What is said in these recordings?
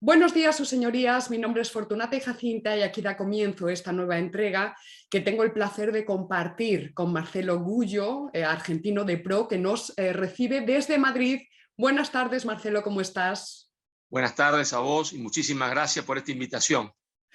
Buenos días, sus señorías. Mi nombre es Fortunata y Jacinta y aquí da comienzo esta nueva entrega que tengo el placer de compartir con Marcelo Gullo, argentino de pro, que nos recibe desde Madrid. Buenas tardes, Marcelo, ¿cómo estás? Buenas tardes a vos y muchísimas gracias por esta invitación.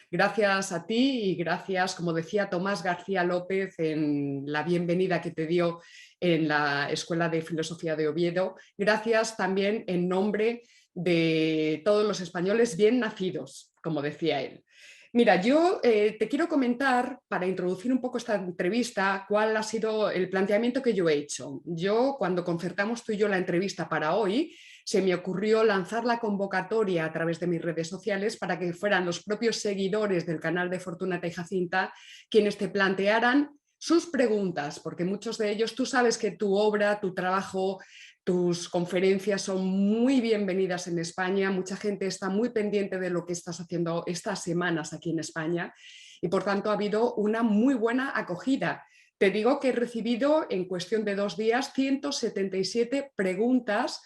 Gracias a ti y gracias, como decía Tomás García López en la bienvenida que te dio en la Escuela de Filosofía de Oviedo. Gracias también en nombre de todos los españoles bien nacidos, como decía él. Mira, yo te quiero comentar, para introducir un poco esta entrevista, cuál ha sido el planteamiento que yo he hecho. Yo, cuando concertamos tú y yo la entrevista para hoy, se me ocurrió lanzar la convocatoria a través de mis redes sociales para que fueran los propios seguidores del canal de Fortunata y Jacinta quienes te plantearan sus preguntas, porque muchos de ellos, tú sabes que tu obra, tu trabajo, tus conferencias son muy bienvenidas en España, mucha gente está muy pendiente de lo que estás haciendo estas semanas aquí en España y por tanto ha habido una muy buena acogida. Te digo que he recibido en cuestión de 2 días 177 preguntas.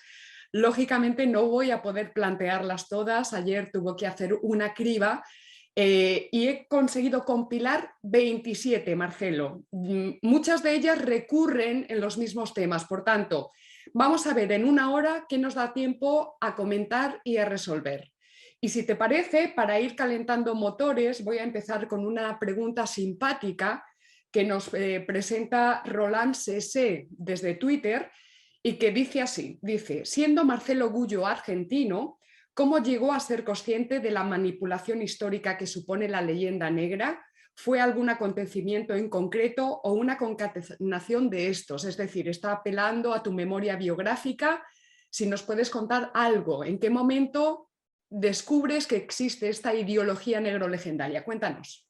Lógicamente no voy a poder plantearlas todas, ayer tuve que hacer una criba y he conseguido compilar 27, Marcelo. Muchas de ellas recurren en los mismos temas, por tanto, vamos a ver en una hora qué nos da tiempo a comentar y a resolver. Y si te parece, para ir calentando motores, voy a empezar con una pregunta simpática que nos presenta Roland CC desde Twitter y que dice así, dice, siendo Marcelo Gullo argentino, ¿cómo llegó a ser consciente de la manipulación histórica que supone la leyenda negra? ¿Fue algún acontecimiento en concreto o una concatenación de estos? Es decir, está apelando a tu memoria biográfica. Si nos puedes contar algo, ¿en qué momento descubres que existe esta ideología negro legendaria? Cuéntanos.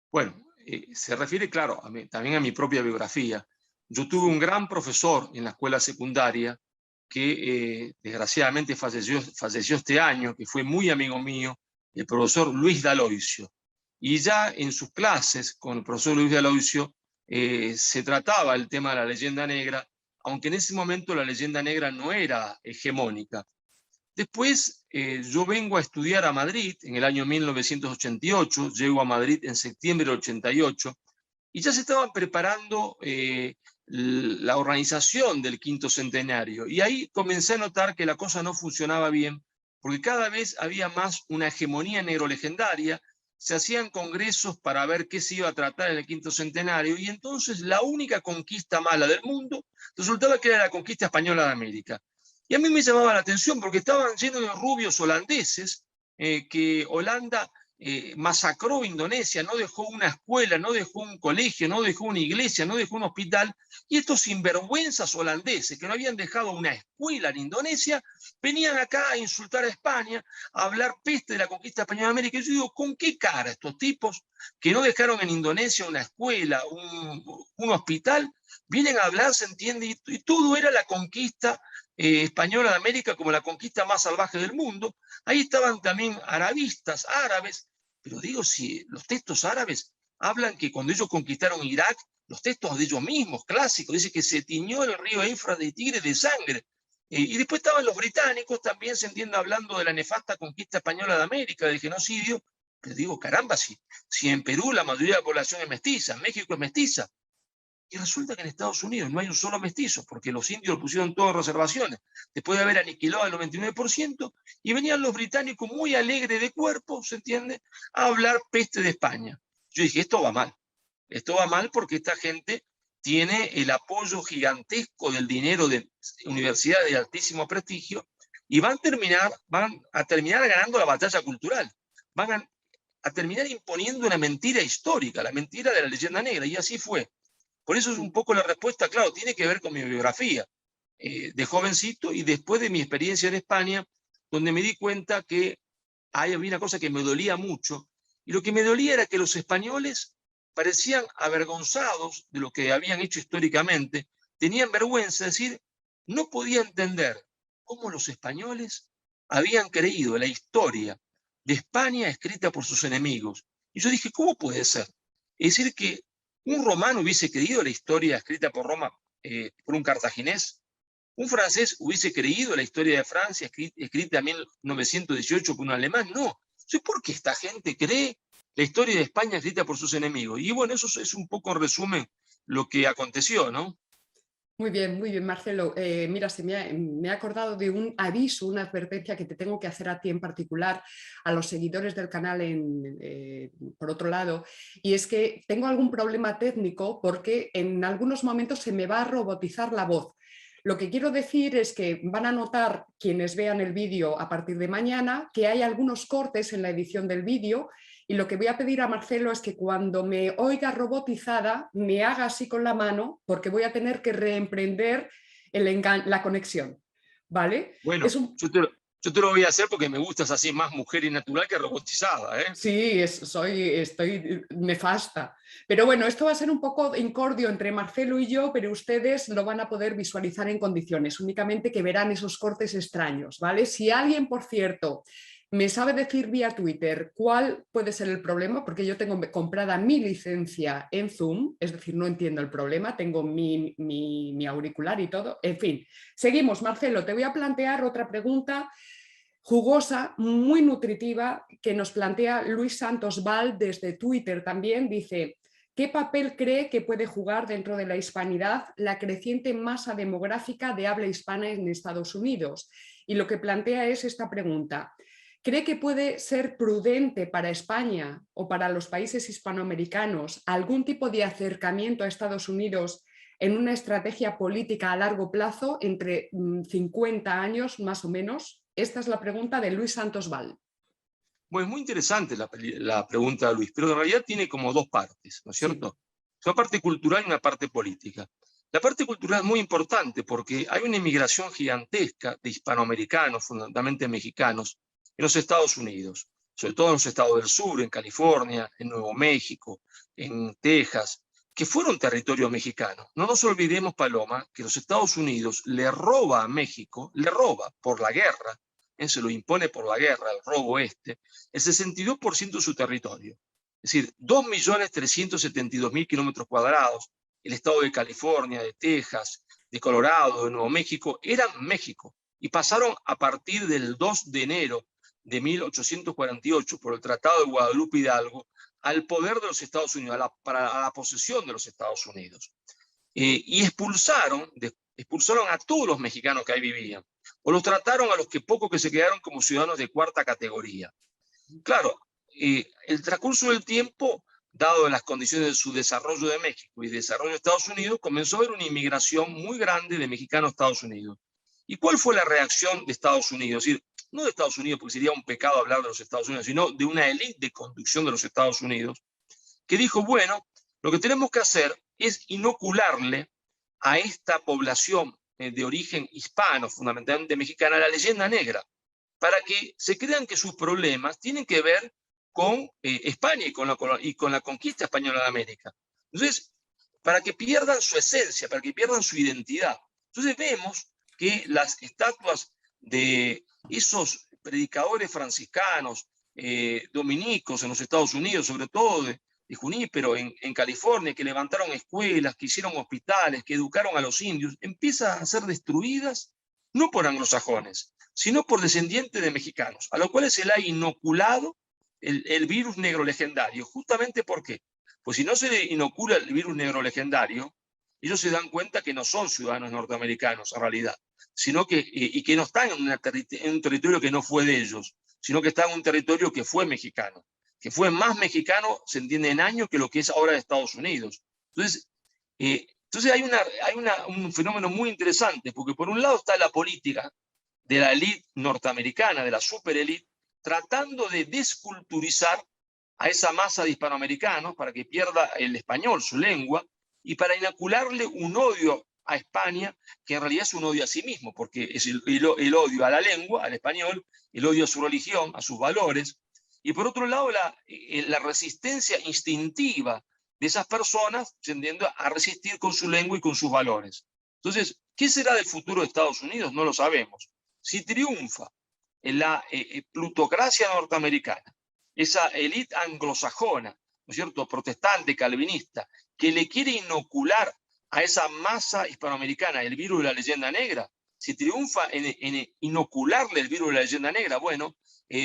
Bueno, se refiere, claro, también a mi propia biografía. Yo tuve un gran profesor en la escuela secundaria que desgraciadamente falleció este año, que fue muy amigo mío, el profesor Luis D'Aloisio. Y ya en sus clases con el profesor Luis D'Aloisio se trataba el tema de la leyenda negra, aunque en ese momento la leyenda negra no era hegemónica. Después yo vengo a estudiar a Madrid en el año 1988, llego a Madrid en septiembre del 88 y ya se estaban preparando la organización del quinto centenario. Y ahí comencé a notar que la cosa no funcionaba bien, porque cada vez había más una hegemonía negrolegendaria, se hacían congresos para ver qué se iba a tratar en el quinto centenario, y entonces la única conquista mala del mundo resultaba que era la conquista española de América. Y a mí me llamaba la atención porque estaban llenos de rubios holandeses, que Holanda masacró Indonesia, no dejó una escuela, no dejó un colegio, no dejó una iglesia, no dejó un hospital, y estos sinvergüenzas holandeses que no habían dejado una escuela en Indonesia, venían acá a insultar a España, a hablar peste de la conquista española de América. Y yo digo, ¿con qué cara estos tipos que no dejaron en Indonesia una escuela, un hospital, vienen a hablar, se entiende? Y todo era la conquista española de América como la conquista más salvaje del mundo. Ahí estaban también arabistas, árabes, pero digo, si los textos árabes hablan que cuando ellos conquistaron Irak, los textos de ellos mismos, clásicos, dice que se tiñó el río Éufrates de tigre de sangre. Y después estaban los británicos, también se entiende, hablando de la nefasta conquista española de América, del genocidio. Pero digo, caramba, si en Perú la mayoría de la población es mestiza, en México es mestiza, y resulta que en Estados Unidos no hay un solo mestizo, porque los indios lo pusieron todo en reservaciones, después de haber aniquilado al 99%, y venían los británicos muy alegres de cuerpo, ¿se entiende?, a hablar peste de España. Yo dije, esto va mal porque esta gente tiene el apoyo gigantesco del dinero de universidades de altísimo prestigio, y van a terminar ganando la batalla cultural, a terminar imponiendo una mentira histórica, la mentira de la leyenda negra, y así fue. Por eso es un poco la respuesta, claro, tiene que ver con mi biografía de jovencito y después de mi experiencia en España, donde me di cuenta que había una cosa que me dolía mucho, y lo que me dolía era que los españoles parecían avergonzados de lo que habían hecho históricamente, tenían vergüenza, es decir, no podía entender cómo los españoles habían creído la historia de España escrita por sus enemigos. Y yo dije, ¿cómo puede ser? Es decir, que un romano hubiese creído la historia escrita por Roma, por un cartaginés. ¿Un francés hubiese creído la historia de Francia escrita en 1918 por un alemán? No. Entonces, ¿por qué esta gente cree la historia de España escrita por sus enemigos? Y bueno, eso es un poco en resumen lo que aconteció, ¿no? Muy bien, Marcelo. Mira, me he acordado de un aviso, una advertencia que te tengo que hacer a ti en particular, a los seguidores del canal por otro lado, y es que tengo algún problema técnico porque en algunos momentos se me va a robotizar la voz. Lo que quiero decir es que van a notar quienes vean el vídeo a partir de mañana que hay algunos cortes en la edición del vídeo, y lo que voy a pedir a Marcelo es que cuando me oiga robotizada me haga así con la mano, porque voy a tener que reemprender la conexión. ¿Vale? Bueno, yo te lo voy a hacer porque me gustas así más mujer y natural que robotizada, ¿eh? Sí, estoy nefasta. Pero bueno, esto va a ser un poco incordio entre Marcelo y yo, pero ustedes lo van a poder visualizar en condiciones, únicamente que verán esos cortes extraños, ¿vale? Si alguien, por cierto, me sabe decir vía Twitter cuál puede ser el problema, porque yo tengo comprada mi licencia en Zoom, es decir, no entiendo el problema, tengo mi auricular y todo. En fin, seguimos, Marcelo, te voy a plantear otra pregunta jugosa, muy nutritiva, que nos plantea Luis Santos Val desde Twitter también. Dice: ¿qué papel cree que puede jugar dentro de la hispanidad la creciente masa demográfica de habla hispana en Estados Unidos? Y lo que plantea es esta pregunta: ¿cree que puede ser prudente para España o para los países hispanoamericanos algún tipo de acercamiento a Estados Unidos en una estrategia política a largo plazo, entre 50 años más o menos? Esta es la pregunta de Luis Santos Val. Bueno, es muy interesante la pregunta de Luis, pero en realidad tiene como dos partes, ¿no es Sí. cierto? Una parte cultural y una parte política. La parte cultural es muy importante porque hay una inmigración gigantesca de hispanoamericanos, fundamentalmente mexicanos, en los Estados Unidos, sobre todo en los estados del sur, en California, en Nuevo México, en Texas, que fueron territorio mexicano. No nos olvidemos, Paloma, que los Estados Unidos le roba a México, le roba por la guerra, se lo impone por la guerra, el robo el 62% de su territorio. Es decir, 2.372.000 kilómetros cuadrados. El estado de California, de Texas, de Colorado, de Nuevo México, eran México. Y pasaron a partir del 2 de enero de 1848, por el Tratado de Guadalupe Hidalgo, al poder de los Estados Unidos, a la posesión de los Estados Unidos. Y expulsaron a todos los mexicanos que ahí vivían, o los trataron a los que pocos que se quedaron como ciudadanos de cuarta categoría. Claro, el transcurso del tiempo, dado las condiciones de su desarrollo de México y desarrollo de Estados Unidos, comenzó a haber una inmigración muy grande de mexicanos a Estados Unidos. ¿Y cuál fue la reacción de Estados Unidos? Es decir, no de Estados Unidos, porque sería un pecado hablar de los Estados Unidos, sino de una élite de conducción de los Estados Unidos, que dijo: bueno, lo que tenemos que hacer es inocularle a esta población de origen hispano, fundamentalmente mexicana, la leyenda negra, para que se crean que sus problemas tienen que ver con España y con la conquista española de América. Entonces, para que pierdan su esencia, para que pierdan su identidad. Entonces vemos que las estatuas de esos predicadores franciscanos, dominicos en los Estados Unidos, sobre todo de Junípero en California, que levantaron escuelas, que hicieron hospitales, que educaron a los indios, empiezan a ser destruidas no por anglosajones, sino por descendientes de mexicanos, a los cuales se le ha inoculado el virus negro legendario. ¿Justamente por qué? Pues si no se le inocula el virus negro legendario, ellos se dan cuenta que no son ciudadanos norteamericanos en realidad, sino y que no están en un territorio que no fue de ellos, sino que están en un territorio que fue mexicano, que fue más mexicano, se entiende, en años que lo que es ahora de Estados Unidos. Entonces hay un fenómeno muy interesante, porque por un lado está la política de la élite norteamericana, de la superélite, tratando de desculturizar a esa masa de hispanoamericanos para que pierda el español, su lengua, y para inocularle un odio a España, que en realidad es un odio a sí mismo, porque es el odio a la lengua, al español, el odio a su religión, a sus valores, y por otro lado la resistencia instintiva de esas personas, tendiendo a resistir con su lengua y con sus valores. Entonces, ¿qué será del futuro de Estados Unidos? No lo sabemos. Si triunfa en la plutocracia norteamericana, esa élite anglosajona, ¿no es cierto?, protestante, calvinista, que le quiere inocular a esa masa hispanoamericana el virus de la leyenda negra, si triunfa en inocularle el virus de la leyenda negra, bueno,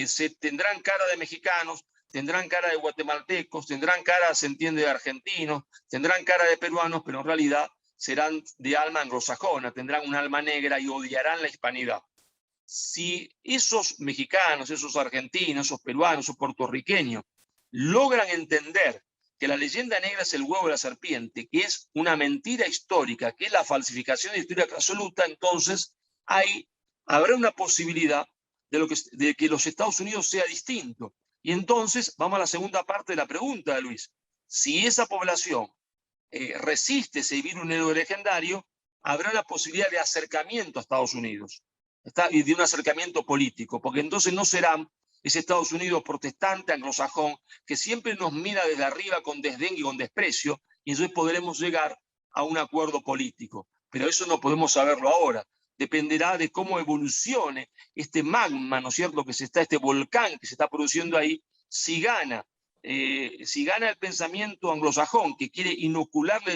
se tendrán cara de mexicanos, tendrán cara de guatemaltecos, tendrán cara, se entiende, de argentinos, tendrán cara de peruanos, pero en realidad serán de alma anglosajona, tendrán un alma negra y odiarán la hispanidad. Si esos mexicanos, esos argentinos, esos peruanos, esos puertorriqueños logran entender que la leyenda negra es el huevo de la serpiente, que es una mentira histórica, que es la falsificación de historia absoluta, entonces habrá una posibilidad de que los Estados Unidos sea distinto. Y entonces vamos a la segunda parte de la pregunta de Luis. Si esa población resiste ese virus negro legendario, habrá la posibilidad de acercamiento a Estados Unidos, y de un acercamiento político, porque entonces no serán ese Estados Unidos protestante, anglosajón, que siempre nos mira desde arriba con desdén y con desprecio, y entonces podremos llegar a un acuerdo político. Pero eso no podemos saberlo ahora. Dependerá de cómo evolucione este magma, ¿no es cierto?, este volcán que se está produciendo ahí, si gana el pensamiento anglosajón, que quiere inocularle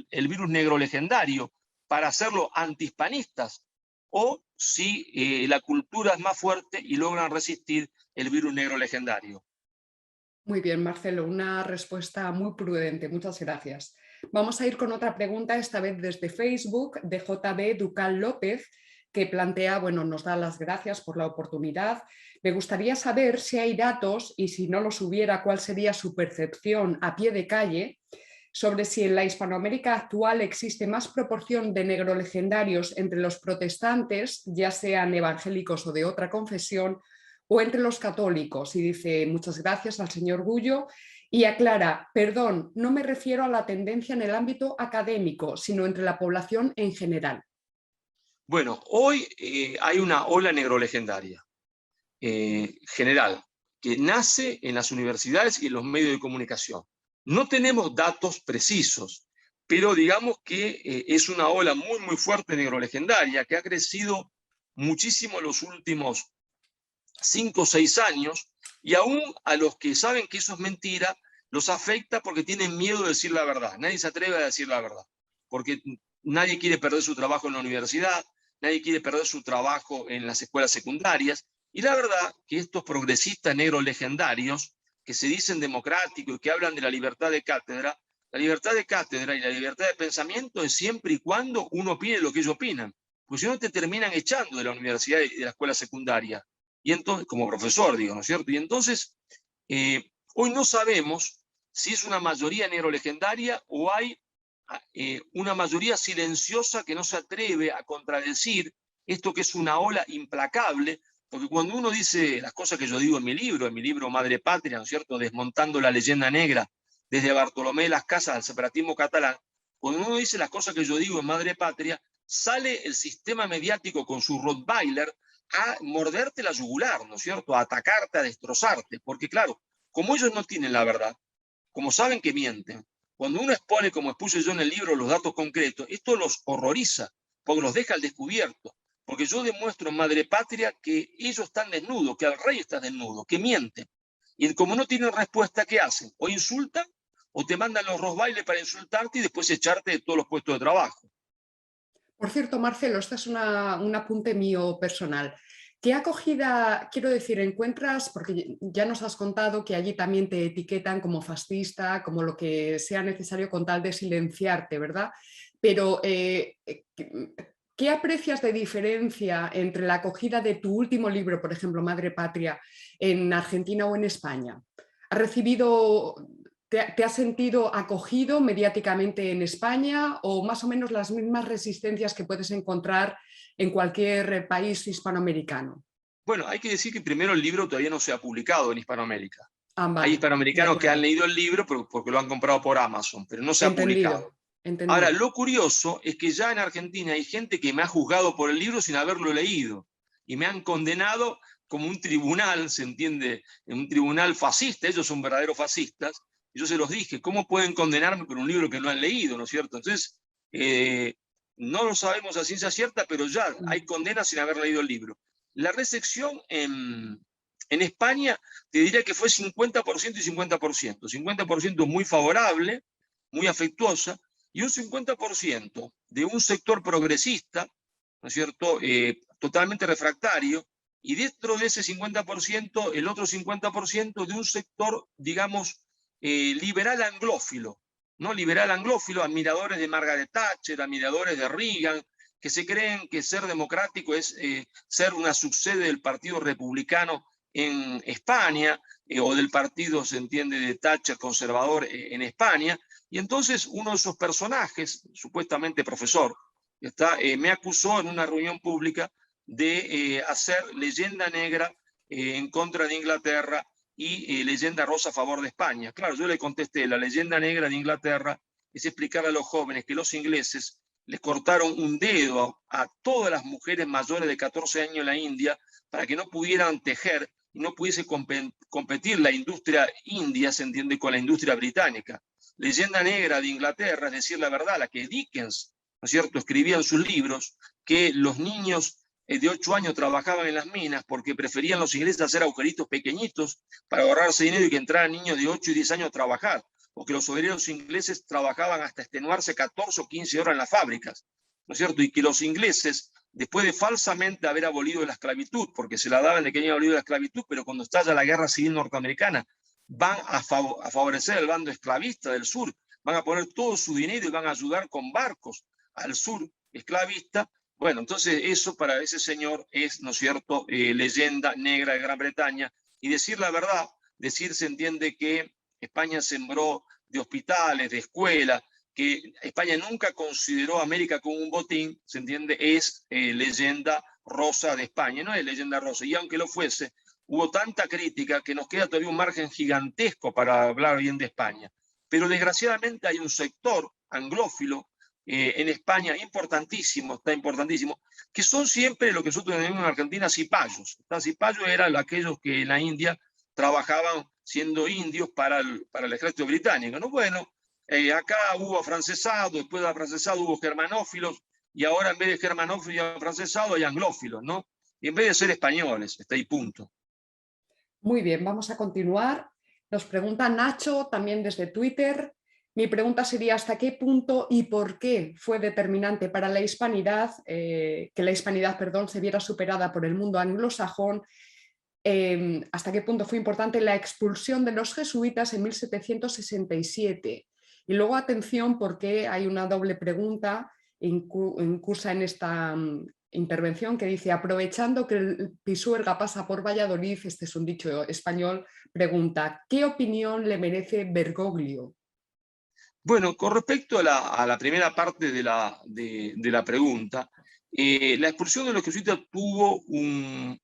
el virus negro legendario para hacerlo antihispanistas, o si la cultura es más fuerte y logran resistir el virus negro legendario. Muy bien, Marcelo, una respuesta muy prudente, muchas gracias. Vamos a ir con otra pregunta, esta vez desde Facebook, de JB Ducal López, que plantea, bueno, nos da las gracias por la oportunidad. Me gustaría saber si hay datos, y si no los hubiera, cuál sería su percepción a pie de calle, sobre si en la Hispanoamérica actual existe más proporción de negrolegendarios entre los protestantes, ya sean evangélicos o de otra confesión, o entre los católicos. Y dice, muchas gracias al señor Gullo, y aclara, perdón, no me refiero a la tendencia en el ámbito académico, sino entre la población en general. Bueno, hoy hay una ola negrolegendaria general, que nace en las universidades y en los medios de comunicación. No tenemos datos precisos, pero digamos que es una ola muy, muy fuerte negrolegendaria que ha crecido muchísimo en los últimos 5 o 6 años, y aún a los que saben que eso es mentira, los afecta porque tienen miedo de decir la verdad. Nadie se atreve a decir la verdad, porque nadie quiere perder su trabajo en la universidad, nadie quiere perder su trabajo en las escuelas secundarias, y la verdad que estos progresistas negros legendarios, que se dicen democráticos y que hablan de la libertad de cátedra y la libertad de pensamiento es siempre y cuando uno opine lo que ellos opinan, porque si no te terminan echando de la universidad y de la escuela secundaria. Y entonces, como profesor, digo, ¿no es cierto? Y entonces, hoy no sabemos si es una mayoría negrolegendaria o hay una mayoría silenciosa que no se atreve a contradecir esto que es una ola implacable, porque cuando uno dice las cosas que yo digo en mi libro Madre Patria, ¿no es cierto?, desmontando la leyenda negra desde Bartolomé de las Casas al separatismo catalán, cuando uno dice las cosas que yo digo en Madre Patria, sale el sistema mediático con su Rottweiler a morderte la yugular, ¿no es cierto?, a atacarte, a destrozarte, porque claro, como ellos no tienen la verdad, como saben que mienten, cuando uno expone, como expuse yo en el libro, los datos concretos, esto los horroriza, porque los deja al descubierto, porque yo demuestro en Madre Patria que ellos están desnudos, que el rey está desnudo, que mienten, y como no tienen respuesta, ¿qué hacen? O insultan, o te mandan los Rottweiler para insultarte y después echarte de todos los puestos de trabajo. Por cierto, Marcelo, este es un apunte mío personal. ¿Qué acogida, quiero decir, encuentras, porque ya nos has contado que allí también te etiquetan como fascista, como lo que sea necesario con tal de silenciarte, ¿verdad? Pero, ¿qué aprecias de diferencia entre la acogida de tu último libro, por ejemplo, Madre Patria, en Argentina o en España? ¿Has recibido... ¿Te has sentido acogido mediáticamente en España o más o menos las mismas resistencias que puedes encontrar en cualquier país hispanoamericano? Bueno, hay que decir que primero el libro todavía no se ha publicado en Hispanoamérica. Vale, Hay de hispanoamericanos que han acuerdo. leído el libro porque lo han comprado por Amazon, pero no se ha Entendido, publicado. Ahora, entendido. lo curioso es que ya en Argentina hay gente que me ha juzgado por el libro sin haberlo leído y me han condenado como un tribunal, ¿se entiende? Un tribunal fascista, ellos son verdaderos fascistas. Y yo se los dije, ¿cómo pueden condenarme por un libro que no han leído, ¿no es cierto? Entonces, no lo sabemos a ciencia cierta, pero ya hay condenas sin haber leído el libro. La recepción en España te diría que fue 50% y 50%. 50% muy favorable, muy afectuosa, y un 50% de un sector progresista, ¿no es cierto?, totalmente refractario, y dentro de ese 50%, el otro 50% de un sector, digamos, liberal anglófilo, ¿no? Liberal anglófilo, admiradores de Margaret Thatcher, admiradores de Reagan, que se creen que ser democrático es ser una subsede del Partido Republicano en España, o del partido, se entiende, de Thatcher conservador en España. Y entonces uno de esos personajes, supuestamente profesor, me acusó en una reunión pública de hacer leyenda negra en contra de Inglaterra y leyenda rosa a favor de España. Claro, yo le contesté, la leyenda negra de Inglaterra es explicarle a los jóvenes que los ingleses les cortaron un dedo a todas las mujeres mayores de 14 años en la India para que no pudieran tejer y no pudiese competir la industria india, se entiende, con la industria británica. Leyenda negra de Inglaterra es decir la verdad, la que Dickens, ¿no es cierto?, escribía en sus libros, que los niños de 8 años trabajaban en las minas porque preferían los ingleses hacer agujeritos pequeñitos para ahorrarse dinero y que entraran niños de 8 y 10 años a trabajar, porque los obreros ingleses trabajaban hasta extenuarse 14 o 15 horas en las fábricas, ¿no es cierto? Y que los ingleses, después de falsamente haber abolido la esclavitud, porque se la daban de que habían abolido la esclavitud, pero cuando estalla la guerra civil norteamericana, van a favorecer el bando esclavista del sur, van a poner todo su dinero y van a ayudar con barcos al sur esclavista. Bueno, entonces eso para ese señor es, ¿no es cierto?, leyenda negra de Gran Bretaña. Y decir la verdad, se entiende que España sembró de hospitales, de escuelas, que España nunca consideró a América como un botín, se entiende, es leyenda rosa de España, no es leyenda rosa. Y aunque lo fuese, hubo tanta crítica que nos queda todavía un margen gigantesco para hablar bien de España. Pero desgraciadamente hay un sector anglófilo en España importantísimo, está importantísimo, que son siempre lo que nosotros tenemos en Argentina cipayos. Cipayos eran aquellos que en la India trabajaban siendo indios para el ejército británico, ¿no? Bueno, acá hubo afrancesado, después de afrancesado hubo germanófilos, y ahora en vez de germanófilos y afrancesados hay anglófilos, ¿no? Y en vez de ser españoles, está ahí, punto. Muy bien, vamos a continuar. Nos pregunta Nacho, también desde Twitter. Mi pregunta sería, ¿hasta qué punto y por qué fue determinante para la hispanidad, que la hispanidad, perdón, se viera superada por el mundo anglosajón? ¿Hasta qué punto fue importante la expulsión de los jesuitas en 1767? Y luego, atención, porque hay una doble pregunta incursa en esta intervención que dice, aprovechando que el Pisuerga pasa por Valladolid, este es un dicho español, pregunta, ¿qué opinión le merece Bergoglio? Bueno, con respecto a la primera parte de la pregunta, la expulsión de los jesuitas tuvo un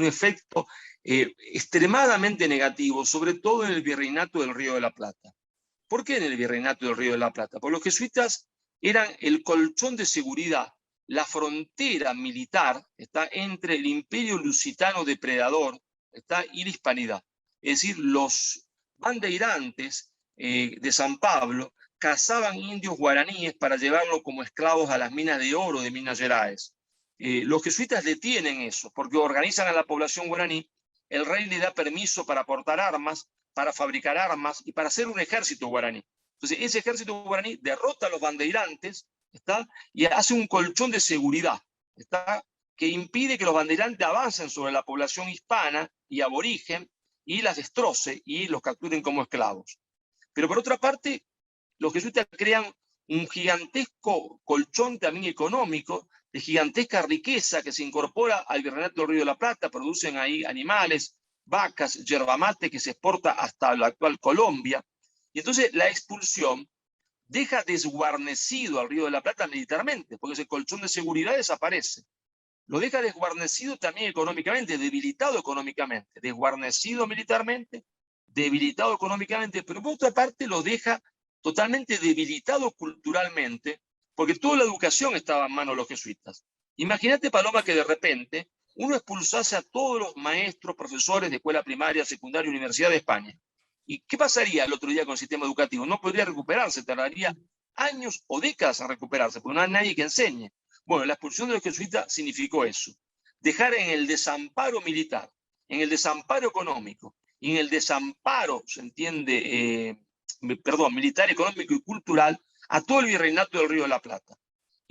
efecto extremadamente negativo, sobre todo en el virreinato del Río de la Plata. ¿Por qué en el virreinato del Río de la Plata? Porque los jesuitas eran el colchón de seguridad, la frontera militar está entre el imperio lusitano depredador y la hispanidad. Es decir, los bandeirantes de San Pablo cazaban indios guaraníes para llevarlos como esclavos a las minas de oro de Minas Gerais. Los jesuitas detienen eso porque organizan a la población guaraní, el rey le da permiso para portar armas, para fabricar armas y para hacer un ejército guaraní. Entonces ese ejército guaraní derrota a los bandeirantes, y hace un colchón de seguridad, que impide que los bandeirantes avancen sobre la población hispana y aborigen y las destroce y los capturen como esclavos. Pero por otra parte, los jesuitas crean un gigantesco colchón también económico, de gigantesca riqueza que se incorpora al virreinato del Río de la Plata, producen ahí animales, vacas, yerba mate que se exporta hasta la actual Colombia. Y entonces la expulsión deja desguarnecido al Río de la Plata militarmente, porque ese colchón de seguridad desaparece. Lo deja desguarnecido también económicamente, debilitado económicamente, desguarnecido militarmente, debilitado económicamente, pero por otra parte lo deja totalmente debilitado culturalmente, porque toda la educación estaba en manos de los jesuitas. Imagínate, Paloma, que de repente uno expulsase a todos los maestros, profesores de escuela primaria, secundaria, universidad de España. ¿Y qué pasaría el otro día con el sistema educativo? No podría recuperarse, tardaría años o décadas en recuperarse, porque no hay nadie que enseñe. Bueno, la expulsión de los jesuitas significó eso, dejar en el desamparo militar, en el desamparo económico y en el desamparo, se entiende, militar, económico y cultural, a todo el virreinato del Río de la Plata.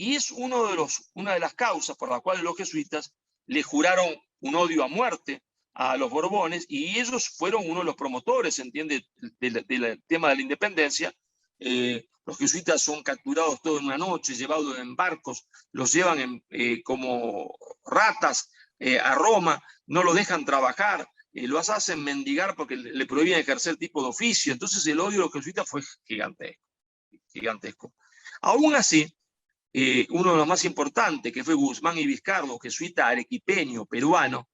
Y es una de las causas por las cuales los jesuitas le juraron un odio a muerte a los Borbones, y ellos fueron uno de los promotores, ¿entiende?, del tema de la independencia. Los jesuitas son capturados toda una noche, llevados en barcos, los llevan como ratas a Roma, no los dejan trabajar, los hacen mendigar porque le prohíben ejercer tipo de oficio. Entonces el odio de los jesuitas fue gigantesco, gigantesco. Aún así, uno de los más importantes, que fue Guzmán y Vizcardo, jesuita arequipeño, peruano,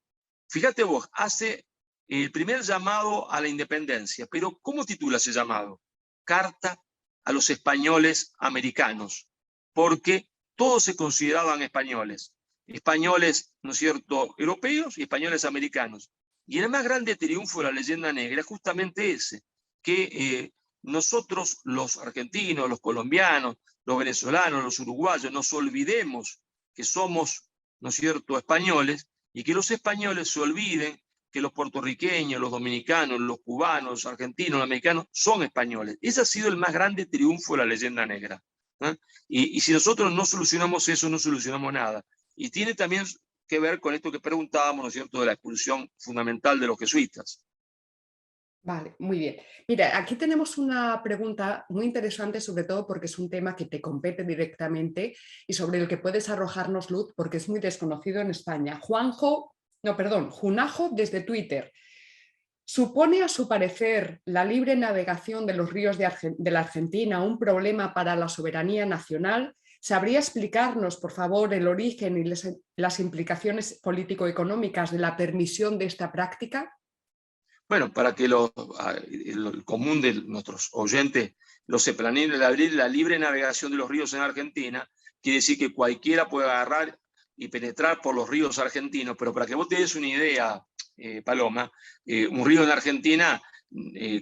fíjate vos, hace el primer llamado a la independencia. Pero ¿cómo titula ese llamado? Carta a los españoles americanos, porque todos se consideraban españoles. Españoles, ¿no es cierto?, europeos y españoles americanos. Y el más grande triunfo de la leyenda negra es justamente ese, que nosotros, los argentinos, los colombianos, los venezolanos, los uruguayos, nos olvidemos que somos, ¿no es cierto?, españoles, y que los españoles se olviden que los puertorriqueños, los dominicanos, los cubanos, los argentinos, los americanos son españoles. Ese ha sido el más grande triunfo de la leyenda negra. Y si nosotros no solucionamos eso, no solucionamos nada. Y tiene también que ver con esto que preguntábamos, ¿no es cierto?, de la expulsión fundamental de los jesuitas. Vale, muy bien. Mira, aquí tenemos una pregunta muy interesante, sobre todo porque es un tema que te compete directamente y sobre el que puedes arrojarnos luz porque es muy desconocido en España. Junajo desde Twitter. ¿Supone a su parecer la libre navegación de los ríos de la Argentina un problema para la soberanía nacional? ¿Sabría explicarnos, por favor, el origen y las implicaciones político-económicas de la permisión de esta práctica? Bueno, para que el común de nuestros oyentes lo sepa, la libre navegación de los ríos en Argentina quiere decir que cualquiera puede agarrar y penetrar por los ríos argentinos. Pero para que vos te des una idea, Paloma, un río en Argentina,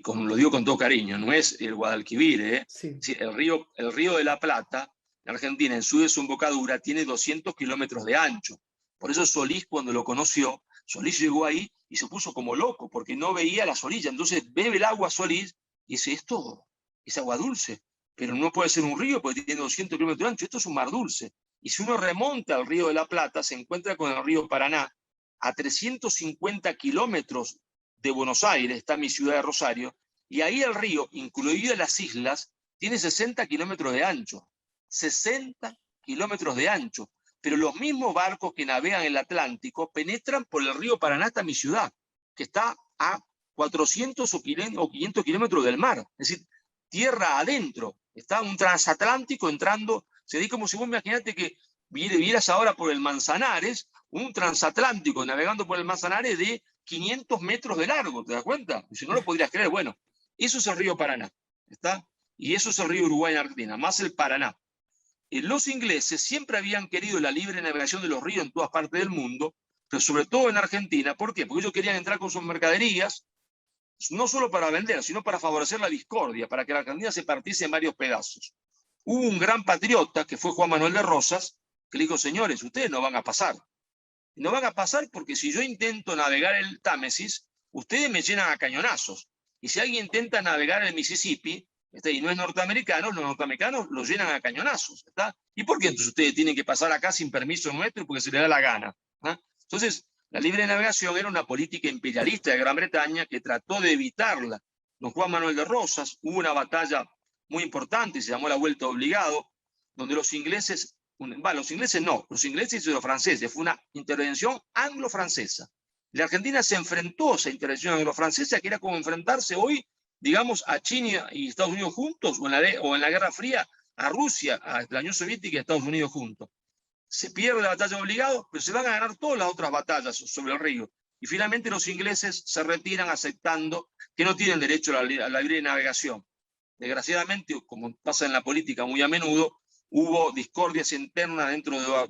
como lo digo con todo cariño, no es el Guadalquivir. Sí. Sí, el río de la Plata, en Argentina, en su desembocadura, tiene 200 kilómetros de ancho. Por eso Solís, cuando lo conoció, Solís llegó ahí y se puso como loco porque no veía las orillas. Entonces bebe el agua Solís y dice, esto es agua dulce, pero no puede ser un río porque tiene 200 kilómetros de ancho, esto es un mar dulce. Y si uno remonta al río de la Plata, se encuentra con el río Paraná, a 350 kilómetros de Buenos Aires, está mi ciudad de Rosario, y ahí el río, incluidas las islas, tiene 60 kilómetros de ancho. 60 kilómetros de ancho. Pero los mismos barcos que navegan el Atlántico penetran por el río Paraná hasta mi ciudad, que está a 400 o 500 kilómetros del mar. Es decir, tierra adentro. Está un transatlántico entrando. Se dice como si vos imaginate que vieras ahora por el Manzanares, un transatlántico navegando por el Manzanares de 500 metros de largo, ¿te das cuenta? Si no lo podrías creer. Bueno, eso es el río Paraná, ¿está? Y eso es el río Uruguay en Argentina, más el Paraná. Los ingleses siempre habían querido la libre navegación de los ríos en todas partes del mundo, pero sobre todo en Argentina. ¿Por qué? Porque ellos querían entrar con sus mercaderías, no solo para vender, sino para favorecer la discordia, para que la Argentina se partiese en varios pedazos. Hubo un gran patriota, que fue Juan Manuel de Rosas, que le dijo, señores, ustedes no van a pasar. No van a pasar porque si yo intento navegar el Támesis, ustedes me llenan a cañonazos. Y si alguien intenta navegar el Mississippi, y no es norteamericano, los norteamericanos lo llenan a cañonazos. ¿Está? ¿Y por qué entonces ustedes tienen que pasar acá sin permiso nuestro porque se les da la gana? ¿Ah? Entonces, la libre navegación era una política imperialista de Gran Bretaña que trató de evitarla. Don Juan Manuel de Rosas, hubo una batalla muy importante, se llamó la Vuelta Obligado, donde los ingleses los ingleses y los franceses, fue una intervención anglo-francesa. La Argentina se enfrentó a esa intervención anglo-francesa, que era como enfrentarse hoy, digamos, a China y Estados Unidos juntos, o en la Guerra Fría, a Rusia, a la Unión Soviética y a Estados Unidos juntos. Se pierde la batalla obligado, pero se van a ganar todas las otras batallas sobre el río. Y finalmente los ingleses se retiran aceptando que no tienen derecho a la libre navegación. Desgraciadamente, como pasa en la política muy a menudo, hubo discordias internas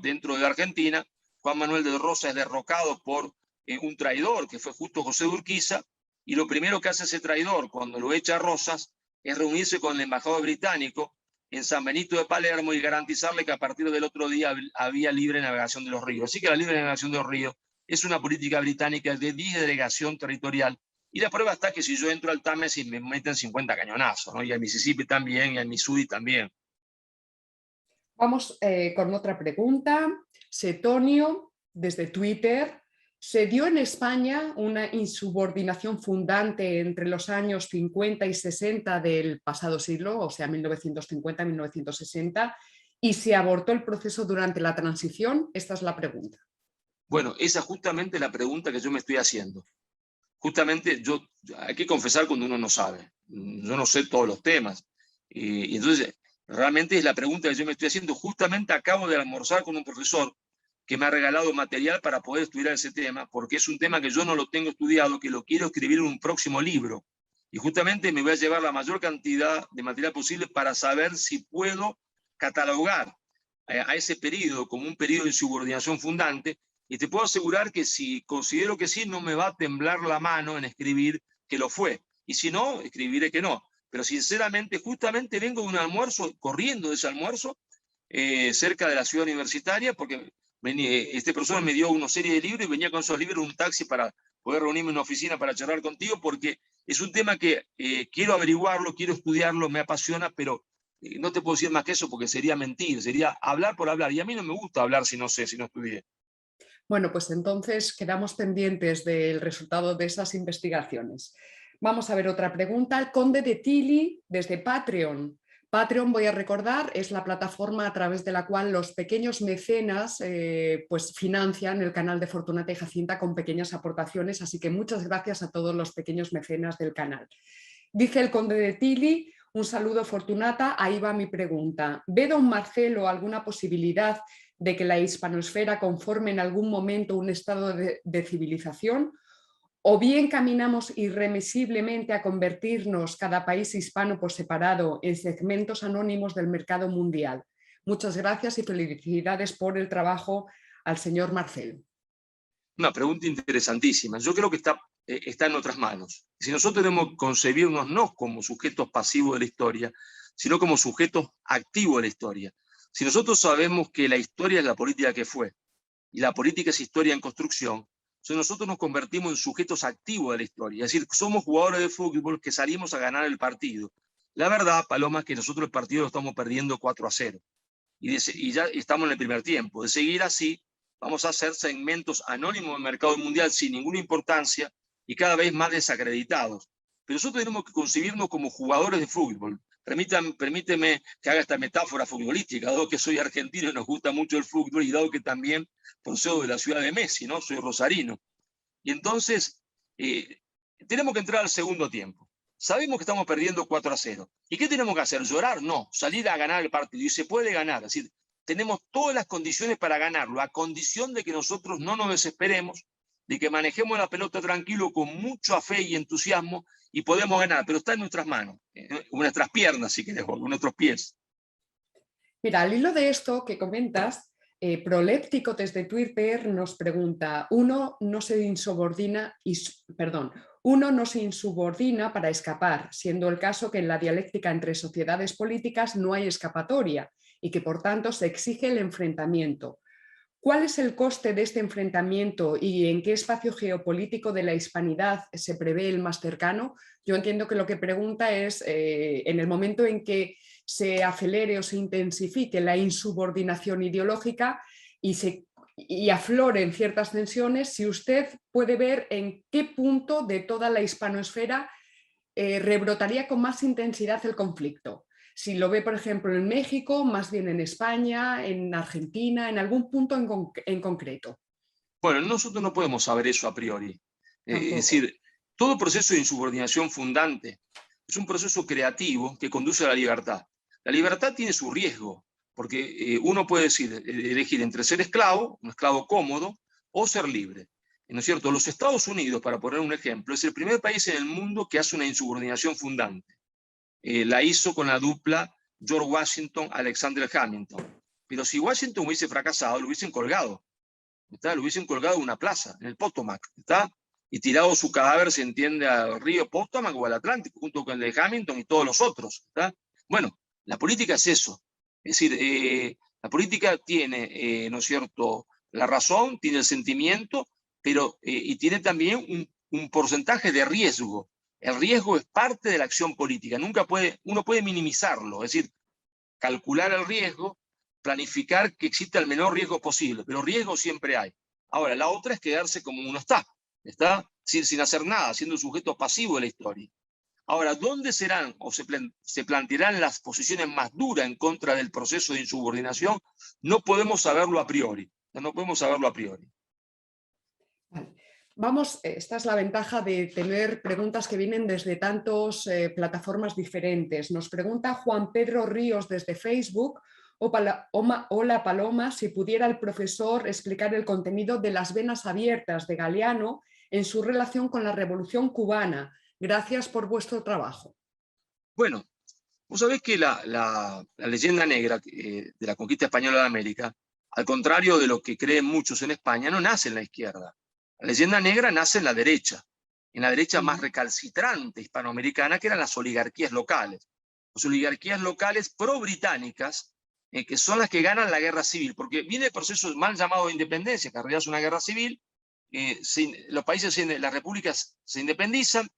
dentro de Argentina. Juan Manuel de Rosas es derrocado por un traidor, que fue justo José de Urquiza, y lo primero que hace ese traidor cuando lo echa a Rosas es reunirse con el embajador británico en San Benito de Palermo y garantizarle que a partir del otro día había libre navegación de los ríos. Así que la libre navegación de los ríos es una política británica de disgregación territorial. Y la prueba está que si yo entro al Támesis me meten 50 cañonazos, ¿no? Y al Mississippi también, y al Missouri también. Vamos con otra pregunta. Setonio, desde Twitter. ¿Se dio en España una insubordinación fundante entre los años 50 y 60 del pasado siglo, o sea, 1950-1960, y se abortó el proceso durante la transición? Esta es la pregunta. Bueno, esa es justamente la pregunta que yo me estoy haciendo. Justamente hay que confesar cuando uno no sabe. Yo no sé todos los temas. Y entonces, realmente es la pregunta que yo me estoy haciendo. Justamente acabo de almorzar con un profesor que me ha regalado material para poder estudiar ese tema, porque es un tema que yo no lo tengo estudiado, que lo quiero escribir en un próximo libro. Y justamente me voy a llevar la mayor cantidad de material posible para saber si puedo catalogar a ese periodo como un periodo de subordinación fundante. Y te puedo asegurar que si considero que sí, no me va a temblar la mano en escribir que lo fue. Y si no, escribiré que no. Pero sinceramente, justamente vengo de un almuerzo, corriendo de ese almuerzo, cerca de la ciudad universitaria, porque este profesor me dio una serie de libros y venía con esos libros en un taxi para poder reunirme en una oficina para charlar contigo, porque es un tema que quiero averiguarlo, quiero estudiarlo, me apasiona, pero no te puedo decir más que eso porque sería mentir, sería hablar por hablar. Y a mí no me gusta hablar si no sé, si no estudié. Bueno, pues entonces quedamos pendientes del resultado de esas investigaciones. Vamos a ver otra pregunta. El Conde de Tilly, desde Patreon. Patreon, voy a recordar, es la plataforma a través de la cual los pequeños mecenas pues financian el canal de Fortunata y Jacinta con pequeñas aportaciones, así que muchas gracias a todos los pequeños mecenas del canal. Dice el Conde de Tilly: un saludo, Fortunata, ahí va mi pregunta. ¿Ve don Marcelo alguna posibilidad de que la hispanosfera conforme en algún momento un estado de civilización? ¿O bien caminamos irremisiblemente a convertirnos, cada país hispano por separado, en segmentos anónimos del mercado mundial? Muchas gracias y felicidades por el trabajo al señor Marcelo. Una pregunta interesantísima. Yo creo que está en nuestras manos. Si nosotros tenemos que concebirnos no como sujetos pasivos de la historia, sino como sujetos activos de la historia. Si nosotros sabemos que la historia es la política que fue, y la política es historia en construcción, entonces nosotros nos convertimos en sujetos activos de la historia. Es decir, somos jugadores de fútbol que salimos a ganar el partido. La verdad, Paloma, es que nosotros el partido lo estamos perdiendo 4-0. Y ya estamos en el primer tiempo. De seguir así, vamos a hacer segmentos anónimos del mercado mundial sin ninguna importancia y cada vez más desacreditados. Pero nosotros tenemos que concebirnos como jugadores de fútbol. Permíteme que haga esta metáfora futbolística, dado que soy argentino y nos gusta mucho el fútbol, y dado que también procedo de la ciudad de Messi, ¿no? Soy rosarino. Y entonces, tenemos que entrar al segundo tiempo. Sabemos que estamos perdiendo 4-0. ¿Y qué tenemos que hacer? ¿Llorar? No, salir a ganar el partido. Y se puede ganar. Es decir, tenemos todas las condiciones para ganarlo, a condición de que nosotros no nos desesperemos, de que manejemos la pelota tranquilo, con mucha fe y entusiasmo, y podemos ganar. Pero está en nuestras manos, en nuestras piernas, si querés, en nuestros pies. Mira, al hilo de esto que comentas, Proléptico desde Twitter nos pregunta: uno no se insubordina para escapar, siendo el caso que en la dialéctica entre sociedades políticas no hay escapatoria y que por tanto se exige el enfrentamiento. ¿Cuál es el coste de este enfrentamiento y en qué espacio geopolítico de la hispanidad se prevé el más cercano? Yo entiendo que lo que pregunta es, en el momento en que se acelere o se intensifique la insubordinación ideológica y afloren ciertas tensiones, si usted puede ver en qué punto de toda la hispanoesfera rebrotaría con más intensidad el conflicto. Si lo ve, por ejemplo, en México, más bien en España, en Argentina, en algún punto en concreto. Bueno, nosotros no podemos saber eso a priori. Es Tampoco. decir, todo proceso de insubordinación fundante es un proceso creativo que conduce a la libertad. La libertad tiene su riesgo, porque uno puede elegir entre ser esclavo, un esclavo cómodo, o ser libre. ¿No es cierto? Los Estados Unidos, para poner un ejemplo, es el primer país en el mundo que hace una insubordinación fundante. La hizo con la dupla George Washington-Alexander Hamilton. Pero si Washington hubiese fracasado, lo hubiesen colgado. ¿Está? Lo hubiesen colgado en una plaza, en el Potomac, ¿está? Y tirado su cadáver, se entiende, al río Potomac o al Atlántico, junto con el de Hamilton y todos los otros, ¿está? Bueno, la política es eso. Es decir, la política tiene, ¿no es cierto?, la razón, tiene el sentimiento, pero, y tiene también un porcentaje de riesgo. El riesgo es parte de la acción política. Uno puede minimizarlo, es decir, calcular el riesgo, planificar que exista el menor riesgo posible, pero riesgo siempre hay. Ahora, la otra es quedarse como uno está sin hacer nada, siendo sujeto pasivo de la historia. Ahora, ¿dónde serán o se plantearán las posiciones más duras en contra del proceso de insubordinación? No podemos saberlo a priori. No podemos saberlo a priori. Vale. Vamos, esta es la ventaja de tener preguntas que vienen desde tantas plataformas diferentes. Nos pregunta Juan Pedro Ríos desde Facebook. Hola Paloma, si pudiera el profesor explicar el contenido de Las venas abiertas de Galeano en su relación con la Revolución Cubana. Gracias por vuestro trabajo. Bueno, vos sabés que la leyenda negra de la conquista española de América, al contrario de lo que creen muchos en España, no nace en la izquierda. La leyenda negra nace en la derecha más recalcitrante hispanoamericana, que eran las oligarquías locales. Las oligarquías locales pro-británicas, que son las que ganan la guerra civil, porque viene el proceso mal llamado de independencia, que en realidad es una guerra civil, los países, las repúblicas se independizan,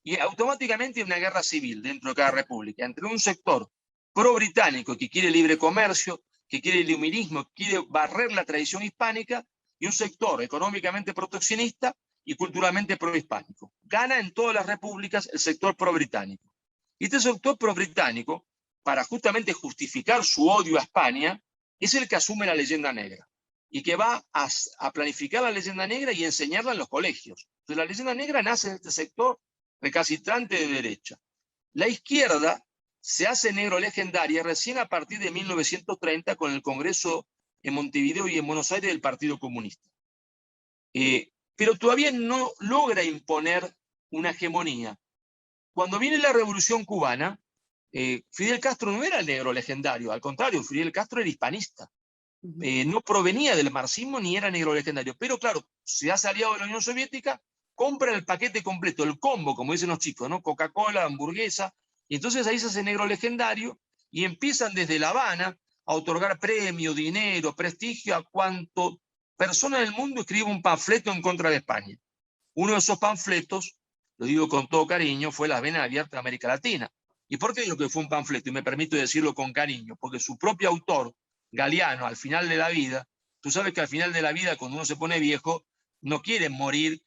y automáticamente hay una guerra civil dentro de cada república, entre un sector pro-británico que quiere libre comercio, que quiere el iluminismo, que quiere barrer la tradición hispánica, y un sector económicamente proteccionista y culturalmente pro-hispánico. Gana en todas las repúblicas el sector pro-británico. Y este sector pro-británico, para justamente justificar su odio a España, es el que asume la leyenda negra y que va a planificar la leyenda negra y enseñarla en los colegios. Entonces la leyenda negra nace en este sector recalcitrante de derecha. La izquierda se hace negro legendaria recién a partir de 1930 con el Congreso en Montevideo y en Buenos Aires del Partido Comunista. Pero todavía no logra imponer una hegemonía. Cuando viene la Revolución Cubana, Fidel Castro no era el negro legendario, al contrario, Fidel Castro era hispanista. No provenía del marxismo ni era negro legendario, pero claro, se hace aliado de la Unión Soviética, compra el paquete completo, el combo, como dicen los chicos, ¿no? Coca-Cola, hamburguesa, y entonces ahí se hace negro legendario y empiezan desde La Habana a otorgar premio, dinero, prestigio a cuanto persona del mundo escribe un panfleto en contra de España. Uno de esos panfletos, lo digo con todo cariño, fue Las venas abiertas de América Latina. ¿Y por qué digo que fue un panfleto? Y me permito decirlo con cariño, porque su propio autor, Galeano, al final de la vida, tú sabes que al final de la vida, cuando uno se pone viejo, no quiere morir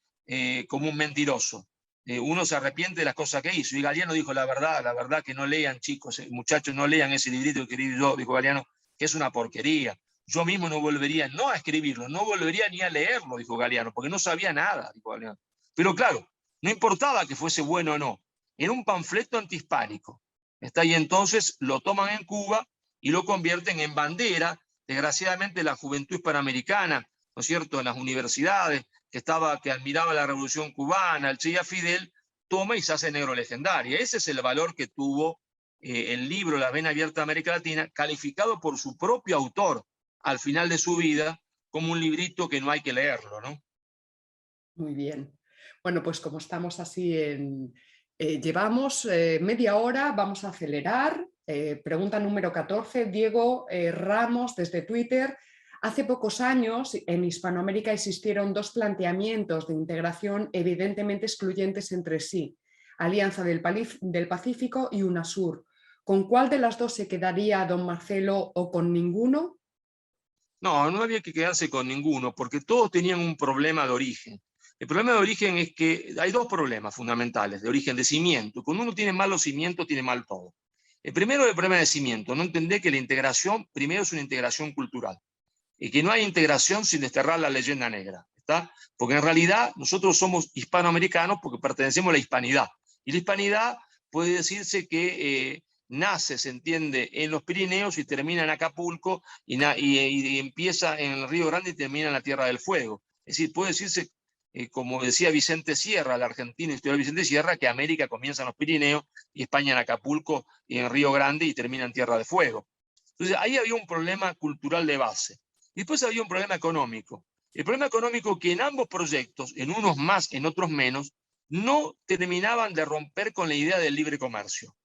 como un mentiroso. Uno se arrepiente de las cosas que hizo. Y Galeano dijo la verdad que no lean, chicos, muchachos, no lean ese librito que escribí yo, dijo Galeano, que es una porquería. Yo mismo no volvería, no a escribirlo, no volvería ni a leerlo, dijo Galeano, porque no sabía nada, dijo Galeano. Pero claro, no importaba que fuese bueno o no, era un panfleto antihispánico. Y entonces lo toman en Cuba y lo convierten en bandera, desgraciadamente, la juventud hispanoamericana, ¿no es cierto?, en las universidades, que admiraba la Revolución Cubana, el Che y a Fidel, toma y se hace negro legendaria. Ese es el valor que tuvo el libro La vena abierta de América Latina, calificado por su propio autor al final de su vida como un librito que no hay que leerlo, ¿no? Muy bien. Bueno, pues como estamos así llevamos media hora, vamos a acelerar. Pregunta número 14, Diego Ramos desde Twitter. Hace pocos años en Hispanoamérica existieron dos planteamientos de integración evidentemente excluyentes entre sí, Alianza del Pacífico y UNASUR. ¿Con cuál de las dos se quedaría don Marcelo o con ninguno? No, no había que quedarse con ninguno, porque todos tenían un problema de origen. El problema de origen es que hay dos problemas fundamentales, de origen, de cimiento. Cuando uno tiene malos cimientos, tiene mal todo. El primero es el problema de cimiento, no entender que la integración primero es una integración cultural y que no hay integración sin desterrar la leyenda negra, ¿está? Porque en realidad nosotros somos hispanoamericanos porque pertenecemos a la hispanidad. Y la hispanidad puede decirse que nace, se entiende, en los Pirineos y termina en Acapulco y empieza en el Río Grande y termina en la Tierra del Fuego. Es decir, puede decirse, como decía Vicente Sierra, el argentino historiador Vicente Sierra, que América comienza en los Pirineos y España en Acapulco y en Río Grande y termina en Tierra de Fuego. Entonces ahí había un problema cultural de base. Y después había un problema económico. El problema económico que en ambos proyectos, en unos más, en otros menos, no terminaban de romper con la idea del libre comercio.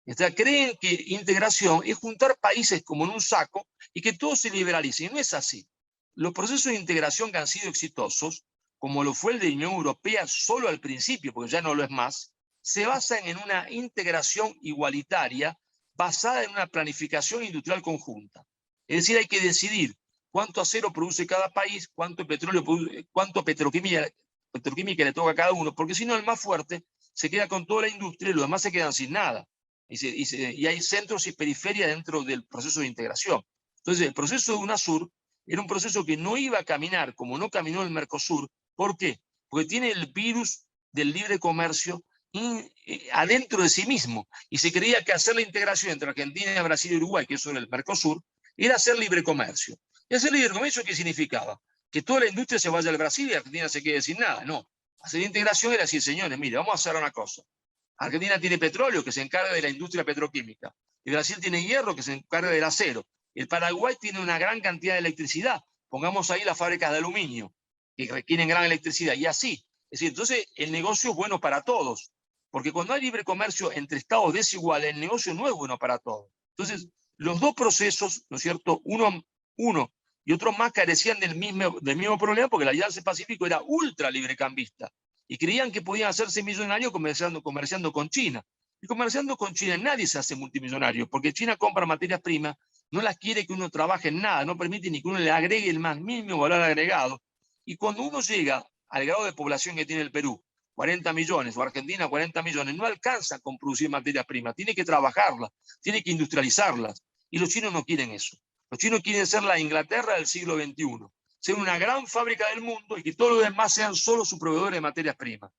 O sea, creen que integración es juntar países como en un saco y que todo se liberalice. Y no es así. Los procesos de integración que han sido exitosos, como lo fue el de la Unión Europea solo al principio, porque ya no lo es más, se basan en una integración igualitaria basada en una planificación industrial conjunta. Es decir, hay que decidir cuánto acero produce cada país, cuánto petróleo cuánto petroquímica le toca a cada uno, porque si no el más fuerte se queda con toda la industria y los demás se quedan sin nada. Y hay centros y periferias dentro del proceso de integración. Entonces, el proceso de UNASUR era un proceso que no iba a caminar como no caminó el Mercosur. ¿Por qué? Porque tiene el virus del libre comercio adentro de sí mismo. Y se creía que hacer la integración entre Argentina, Brasil y Uruguay, que eso era el Mercosur, era hacer libre comercio. ¿Y hacer libre comercio qué significaba? Que toda la industria se vaya al Brasil y Argentina se quede sin nada. No. Hacer integración era decir, señores, mire, vamos a hacer una cosa. Argentina tiene petróleo, que se encarga de la industria petroquímica. Y Brasil tiene hierro, que se encarga del acero. El Paraguay tiene una gran cantidad de electricidad. Pongamos ahí las fábricas de aluminio, que requieren gran electricidad. Y así. Es decir, entonces el negocio es bueno para todos. Porque cuando hay libre comercio entre estados desiguales, el negocio no es bueno para todos. Entonces, los dos procesos, ¿no es cierto? Uno y otro más carecían del mismo problema, porque la Alianza del Pacífico era ultra librecambista. Y creían que podían hacerse millonarios comerciando con China. Y comerciando con China nadie se hace multimillonario, porque China compra materias primas, no las quiere que uno trabaje en nada, no permite ni que uno le agregue el más mínimo valor agregado. Y cuando uno llega al grado de población que tiene el Perú, 40 millones, o Argentina 40 millones, no alcanza con producir materias primas, tiene que trabajarlas, tiene que industrializarlas. Y los chinos no quieren eso. Los chinos quieren ser la Inglaterra del siglo XXI, ser una gran fábrica del mundo y que todos los demás sean solo sus proveedores de materias primas.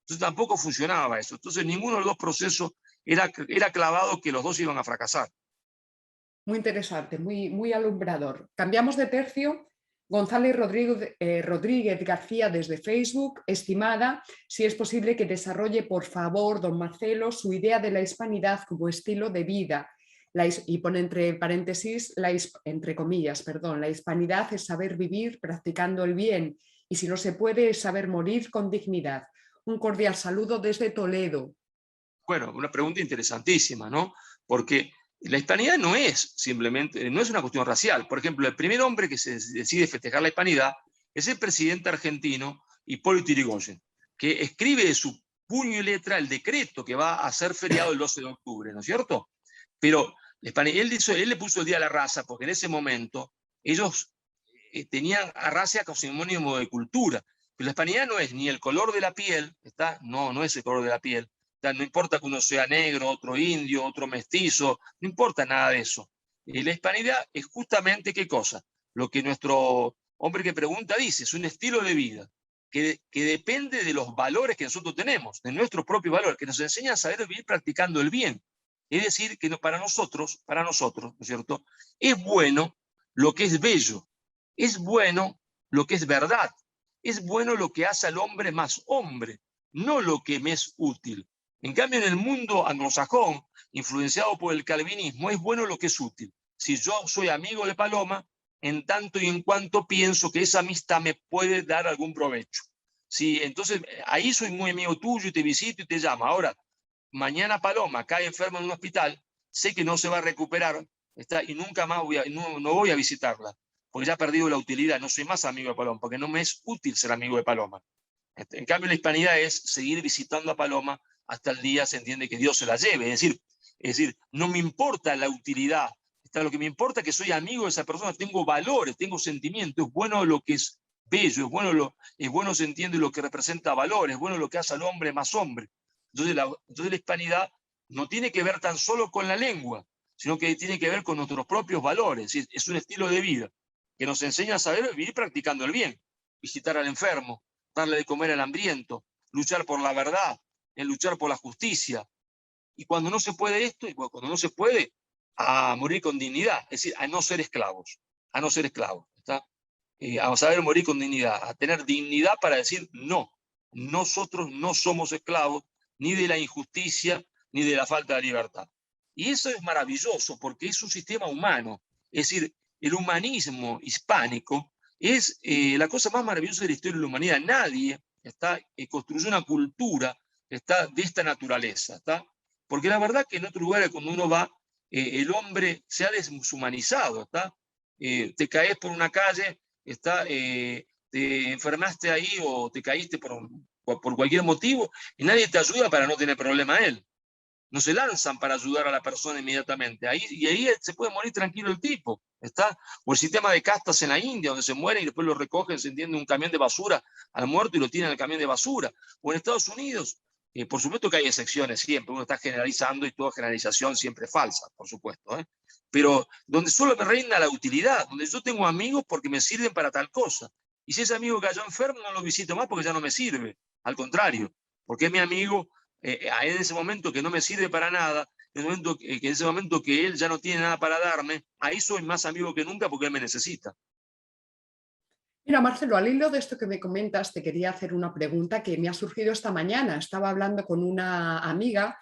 Entonces tampoco funcionaba eso. Entonces ninguno de los dos procesos era clavado que los dos iban a fracasar. Muy interesante, muy alumbrador. Cambiamos de tercio. González Rodríguez García desde Facebook. Estimada, si es posible que desarrolle, por favor, don Marcelo, su idea de la hispanidad como estilo de vida. Y pone entre paréntesis, entre comillas, perdón, la hispanidad es saber vivir practicando el bien y si no se puede es saber morir con dignidad. Un cordial saludo desde Toledo. Bueno, una pregunta interesantísima, ¿no? Porque la hispanidad no es simplemente, no es una cuestión racial. Por ejemplo, el primer hombre que se decide festejar la hispanidad es el presidente argentino Hipólito Yrigoyen, que escribe de su puño y letra el decreto que va a ser feriado el 12 de octubre, ¿no es cierto? Pero él le puso el Día de la Raza porque en ese momento ellos tenían a raza como sinónimo de cultura. Pero la hispanidad no es ni el color de la piel, ¿está? No es el color de la piel. No importa que uno sea negro, otro indio, otro mestizo, no importa nada de eso. La hispanidad es justamente ¿qué cosa? Lo que nuestro hombre que pregunta dice, es un estilo de vida que depende de los valores que nosotros tenemos, de nuestros propios valores, que nos enseña a saber vivir practicando el bien. Es decir, que para nosotros, ¿no es cierto? Es bueno lo que es bello, es bueno lo que es verdad, es bueno lo que hace al hombre más hombre, no lo que me es útil. En cambio, en el mundo anglosajón, influenciado por el calvinismo, es bueno lo que es útil. Si yo soy amigo de Paloma, en tanto y en cuanto pienso que esa amistad me puede dar algún provecho. Sí, entonces, ahí soy muy amigo tuyo y te visito y te llamo. Ahora, mañana Paloma cae enferma en un hospital, sé que no se va a recuperar, y nunca más no voy a visitarla, porque ya ha perdido la utilidad, no soy más amigo de Paloma, porque no me es útil ser amigo de Paloma. En cambio, la hispanidad es seguir visitando a Paloma hasta el día se entiende que Dios se la lleve. Es decir, no me importa la utilidad, lo que me importa es que soy amigo de esa persona, tengo valores, tengo sentimientos, es bueno lo que es bello, es bueno se entiende lo que representa valores, es bueno lo que hace al hombre más hombre. Entonces la hispanidad no tiene que ver tan solo con la lengua, sino que tiene que ver con nuestros propios valores. Es un estilo de vida que nos enseña a saber vivir practicando el bien, visitar al enfermo, darle de comer al hambriento, luchar por la verdad, luchar por la justicia. Y cuando no se puede esto, y cuando no se puede, a morir con dignidad, es decir, a no ser esclavos, ¿está? A saber morir con dignidad, a tener dignidad para decir no, nosotros no somos esclavos ni de la injusticia ni de la falta de libertad. Y eso es maravilloso porque es un sistema humano, es decir, el humanismo hispánico es la cosa más maravillosa de la historia de la humanidad. Nadie construyó una cultura de esta naturaleza, ¿está? Porque la verdad que en otros lugares cuando uno va, el hombre se ha deshumanizado, ¿está? Te caes por una calle, te enfermaste ahí o te caíste por cualquier motivo y nadie te ayuda para no tener problema a él. no se lanzan para ayudar a la persona inmediatamente. Ahí se puede morir tranquilo el tipo, ¿está? O el sistema de castas en la India, donde se mueren y después lo recogen, se entiende, un camión de basura al muerto y lo tiran al camión de basura. O en Estados Unidos, por supuesto que hay excepciones siempre, uno está generalizando y toda generalización siempre es falsa, por supuesto, ¿eh? Pero donde solo me reina la utilidad, donde yo tengo amigos porque me sirven para tal cosa. Y si ese amigo cayó enfermo, no lo visito más porque ya no me sirve. Al contrario, porque es mi amigo en ese momento que no me sirve para nada, en ese momento que él ya no tiene nada para darme, ahí soy más amigo que nunca porque él me necesita. Mira, Marcelo, al hilo de esto que me comentas, te quería hacer una pregunta que me ha surgido esta mañana. Estaba hablando con una amiga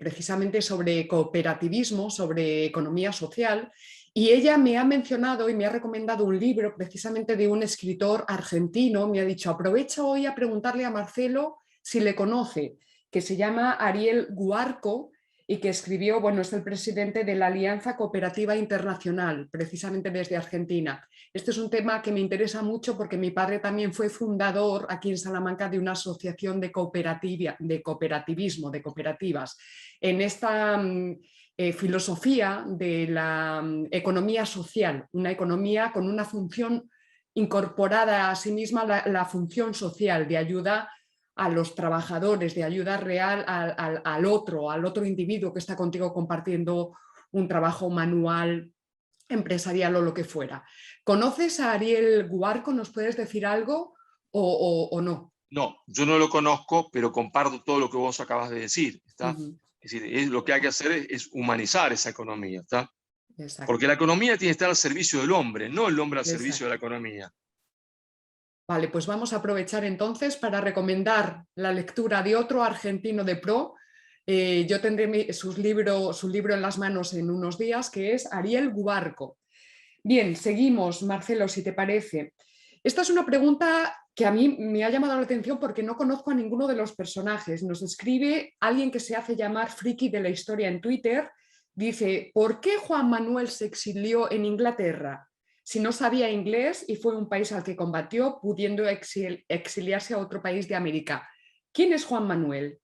precisamente sobre cooperativismo, sobre economía social, y ella me ha mencionado y me ha recomendado un libro precisamente de un escritor argentino. Me ha dicho, aprovecho hoy a preguntarle a Marcelo si le conoce, que se llama Ariel Guarco y que escribió, bueno, es el presidente de la Alianza Cooperativa Internacional, precisamente desde Argentina. Este es un tema que me interesa mucho porque mi padre también fue fundador aquí en Salamanca de una asociación de cooperativismo, de cooperativas. En esta filosofía de la economía social, una economía con una función incorporada a sí misma, la función social de ayuda a los trabajadores, de ayuda real al otro individuo que está contigo compartiendo un trabajo manual, empresarial o lo que fuera. ¿Conoces a Ariel Guarco? ¿Nos puedes decir algo o no? No, yo no lo conozco, pero comparto todo lo que vos acabas de decir, ¿está? Es decir, lo que hay que hacer es humanizar esa economía, ¿está? Porque Exacto, la economía tiene que estar al servicio del hombre, no el hombre al servicio de la exacto. economía. Vale, pues vamos a aprovechar entonces para recomendar la lectura de otro argentino de pro. Yo tendré su libro en las manos en unos días, que es Ariel Guarco. Bien, seguimos, Marcelo, si te parece. Esta es una pregunta que a mí me ha llamado la atención porque no conozco a ninguno de los personajes. Nos escribe alguien que se hace llamar Friki de la Historia en Twitter. Dice, ¿por qué Juan Manuel se exilió en Inglaterra si no sabía inglés y fue un país al que combatió, pudiendo exiliarse a otro país de América? ¿Quién es Juan Manuel?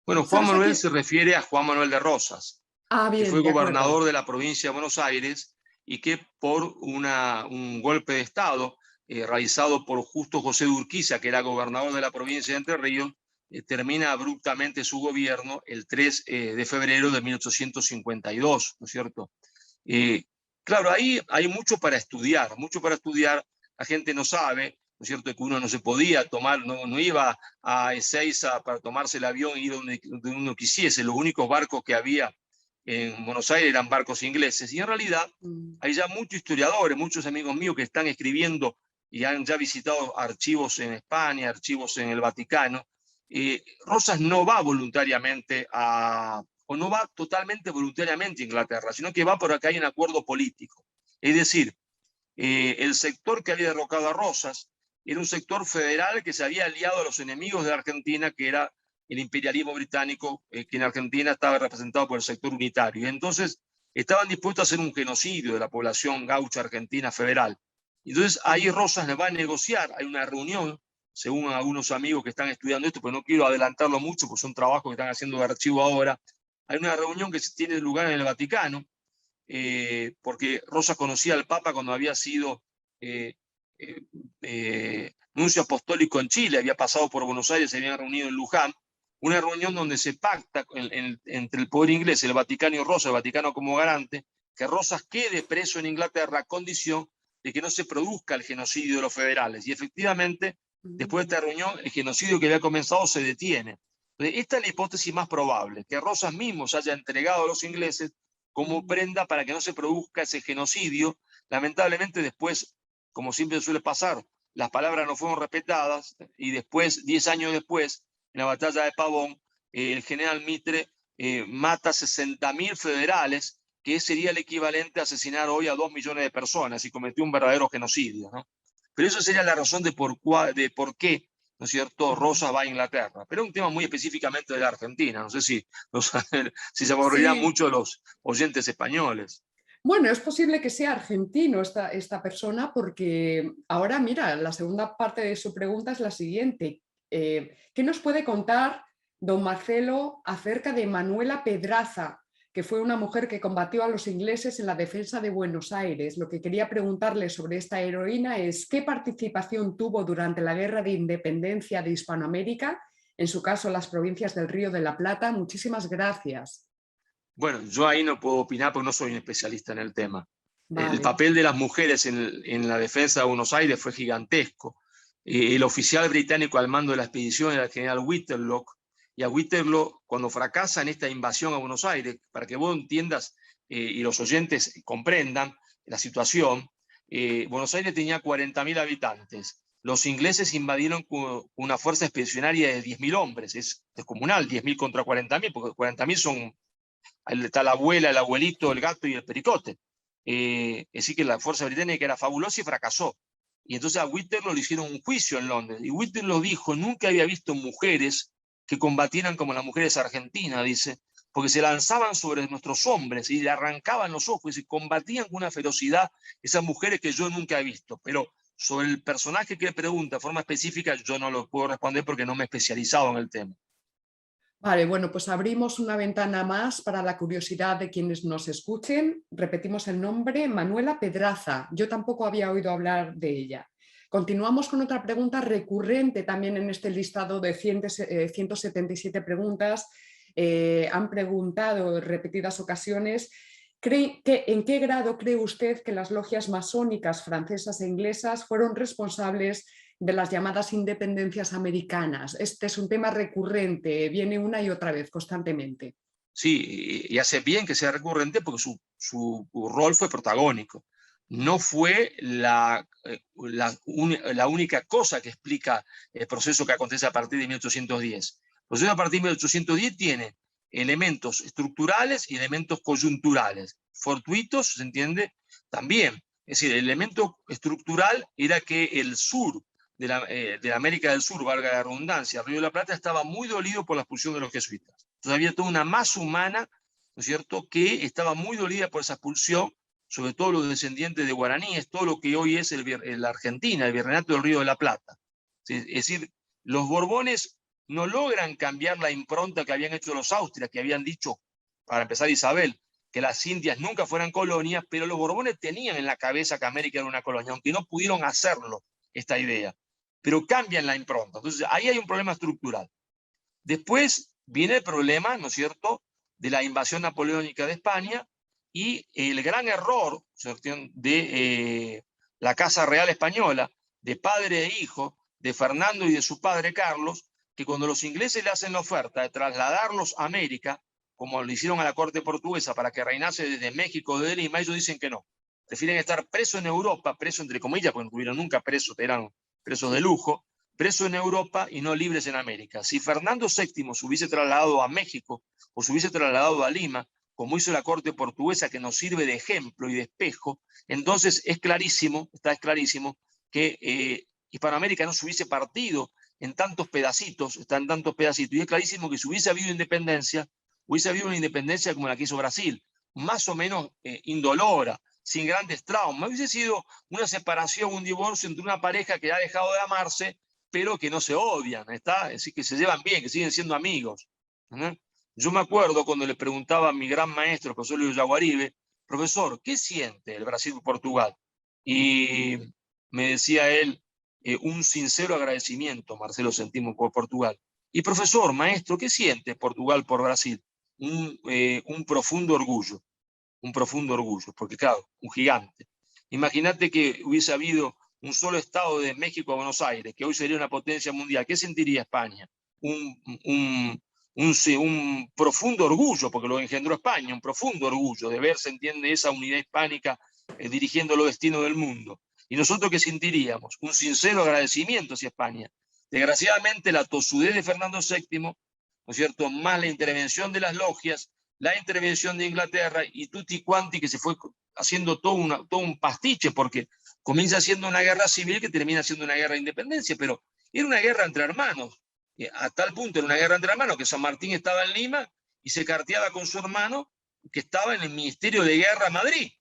Bueno, Juan ¿Sabes a Manuel quién? se refiere a Juan Manuel de Rosas, Ah, que bien, fue de acuerdo. gobernador de la provincia de Buenos Aires y que por un golpe de Estado realizado por Justo José de Urquiza, que era gobernador de la provincia de Entre Ríos, termina abruptamente su gobierno el 3 de febrero de 1852, ¿no es cierto? Eh, claro, ahí hay mucho para estudiar, mucho para estudiar. La gente no sabe, ¿no es cierto?, que uno no se podía tomar, no iba a Ezeiza para tomarse el avión e ir donde uno quisiese. Los únicos barcos que había en Buenos Aires eran barcos ingleses. Y en realidad hay ya muchos historiadores, muchos amigos míos que están escribiendo y han ya visitado archivos en España, archivos en el Vaticano. Rosas no va voluntariamente o no va totalmente voluntariamente a Inglaterra, sino que va porque hay un acuerdo político. Es decir, el sector que había derrocado a Rosas era un sector federal que se había aliado a los enemigos de Argentina, que era el imperialismo británico, que en Argentina estaba representado por el sector unitario. Y entonces estaban dispuestos a hacer un genocidio de la población gaucha argentina federal. Entonces ahí Rosas le va a negociar, hay una reunión, según algunos amigos que están estudiando esto, pero no quiero adelantarlo mucho, porque son trabajos que están haciendo de archivo ahora. Hay una reunión que tiene lugar en el Vaticano, porque Rosas conocía al Papa cuando había sido eh, nuncio apostólico en Chile, había pasado por Buenos Aires, se habían reunido en Luján, una reunión donde se pacta entre el poder inglés, el Vaticano y Rosas, el Vaticano como garante, que Rosas quede preso en Inglaterra a condición de que no se produzca el genocidio de los federales. Y efectivamente, después de esta reunión, el genocidio que había comenzado se detiene. Entonces, esta es la hipótesis más probable, que Rosas mismo se haya entregado a los ingleses como prenda para que no se produzca ese genocidio. Lamentablemente después, como siempre suele pasar, las palabras no fueron respetadas y después, 10 años después, en la batalla de Pavón, el general Mitre mata 60.000 federales, que sería el equivalente a asesinar hoy a 2 millones de personas y cometió un verdadero genocidio, ¿no? Pero eso sería la razón de por qué, ¿no es cierto?, Rosas va a Inglaterra. Pero es un tema muy específicamente de la Argentina. No sé si se aburrirán Sí, mucho los oyentes españoles. bueno, es posible que sea argentino esta persona porque ahora, mira, la segunda parte de su pregunta es la siguiente. ¿Qué nos puede contar don Marcelo, acerca de Manuela Pedraza, que fue una mujer que combatió a los ingleses en la defensa de Buenos Aires. Lo que quería preguntarle sobre esta heroína es qué participación tuvo durante la Guerra de Independencia de Hispanoamérica, en su caso las provincias del Río de la Plata. Muchísimas gracias. Bueno, yo ahí no puedo opinar porque no soy un especialista en el tema. El Vale. papel de las mujeres en la defensa de Buenos Aires fue gigantesco. El oficial británico al mando de la expedición era el general Whitterlock, y a Whitterlock, cuando fracasa en esta invasión a Buenos Aires, para que vos entiendas y los oyentes comprendan la situación, Buenos Aires tenía 40.000 habitantes. Los ingleses invadieron con una fuerza expedicionaria de 10.000 hombres. Es descomunal, 10.000 contra 40.000, porque 40.000 son, ahí está la abuela, el abuelito, el gato y el pericote. Es decir, que la fuerza británica era fabulosa y fracasó. Y entonces a Whitterlock le hicieron un juicio en Londres. Y Whitterlock dijo, nunca había visto mujeres que combatieran como las mujeres argentinas, dice, porque se lanzaban sobre nuestros hombres y le arrancaban los ojos y combatían con una ferocidad esas mujeres que yo nunca he visto. Pero sobre el personaje que pregunta de forma específica, yo no lo puedo responder porque no me he especializado en el tema. Vale, bueno, pues abrimos una ventana más para la curiosidad de quienes nos escuchen. Repetimos el nombre, Manuela Pedraza. Yo tampoco había oído hablar de ella. Continuamos con otra pregunta recurrente también en este listado de 177 preguntas. Han preguntado en repetidas ocasiones, ¿en qué grado cree usted que las logias masónicas francesas e inglesas fueron responsables de las llamadas independencias americanas? Este es un tema recurrente, viene una y otra vez constantemente. Sí, y hace bien que sea recurrente porque su rol fue protagónico. No fue la única cosa que explica el proceso que acontece a partir de 1810. El proceso a partir de 1810 tiene elementos estructurales y elementos coyunturales. Fortuitos, ¿se entiende? También. Es decir, el elemento estructural era que el sur de la América del Sur, valga la redundancia, el Río de la Plata, estaba muy dolido por la expulsión de los jesuitas. Entonces había toda una masa humana, ¿no es cierto?, que estaba muy dolida por esa expulsión, sobre todo los descendientes de guaraníes, todo lo que hoy es la Argentina, el virreinato del Río de la Plata. Es decir, los Borbones no logran cambiar la impronta que habían hecho los Austrias, que habían dicho, para empezar Isabel, que las Indias nunca fueran colonias, pero los Borbones tenían en la cabeza que América era una colonia, aunque no pudieron hacerlo, esta idea. Pero cambian la impronta. Entonces, ahí hay un problema estructural. Después viene el problema, ¿no es cierto?, de la invasión napoleónica de España y el gran error, ¿cierto?, de la Casa Real Española, de padre e hijo, de Fernando y de su padre Carlos, que cuando los ingleses le hacen la oferta de trasladarlos a América, como lo hicieron a la corte portuguesa para que reinase desde México, desde Lima, ellos dicen que no. Prefieren estar presos en Europa, presos entre comillas, porque no tuvieron nunca presos, eran presos de lujo, presos en Europa y no libres en América. Si Fernando VII se hubiese trasladado a México o se hubiese trasladado a Lima, como hizo la corte portuguesa, que nos sirve de ejemplo y de espejo, entonces es clarísimo, está clarísimo que Hispanoamérica no se hubiese partido en tantos pedacitos, está en tantos pedacitos, y es clarísimo que si hubiese habido independencia, hubiese habido una independencia como la que hizo Brasil, más o menos indolora, sin grandes traumas. Hubiese sido una separación, un divorcio entre una pareja que ha dejado de amarse, pero que no se odian, ¿está? Es decir, que se llevan bien, que siguen siendo amigos. ¿No? Yo me acuerdo cuando le preguntaba a mi gran maestro, el profesor Luis Yaguaribe, profesor, ¿qué siente el Brasil-Portugal? Y me decía él, un sincero agradecimiento, Marcelo, sentimos por Portugal. Y profesor, maestro, ¿qué siente Portugal por Brasil? Un profundo orgullo, porque claro, un gigante. Imagínate que hubiese habido un solo estado de México a Buenos Aires, que hoy sería una potencia mundial. ¿Qué sentiría España? Un profundo orgullo, porque lo engendró España, un profundo orgullo de ver, se entiende, esa unidad hispánica dirigiendo los destinos del mundo. ¿Y nosotros qué sentiríamos? Un sincero agradecimiento hacia España. Desgraciadamente, la tosudez de Fernando VII, ¿no es cierto?, más la intervención de las logias, la intervención de Inglaterra y tutti quanti, que se fue haciendo todo un pastiche, porque comienza siendo una guerra civil que termina siendo una guerra de independencia, pero era una guerra entre hermanos. A tal punto era una guerra entre hermanos que San Martín estaba en Lima y se carteaba con su hermano que estaba en el Ministerio de Guerra en Madrid.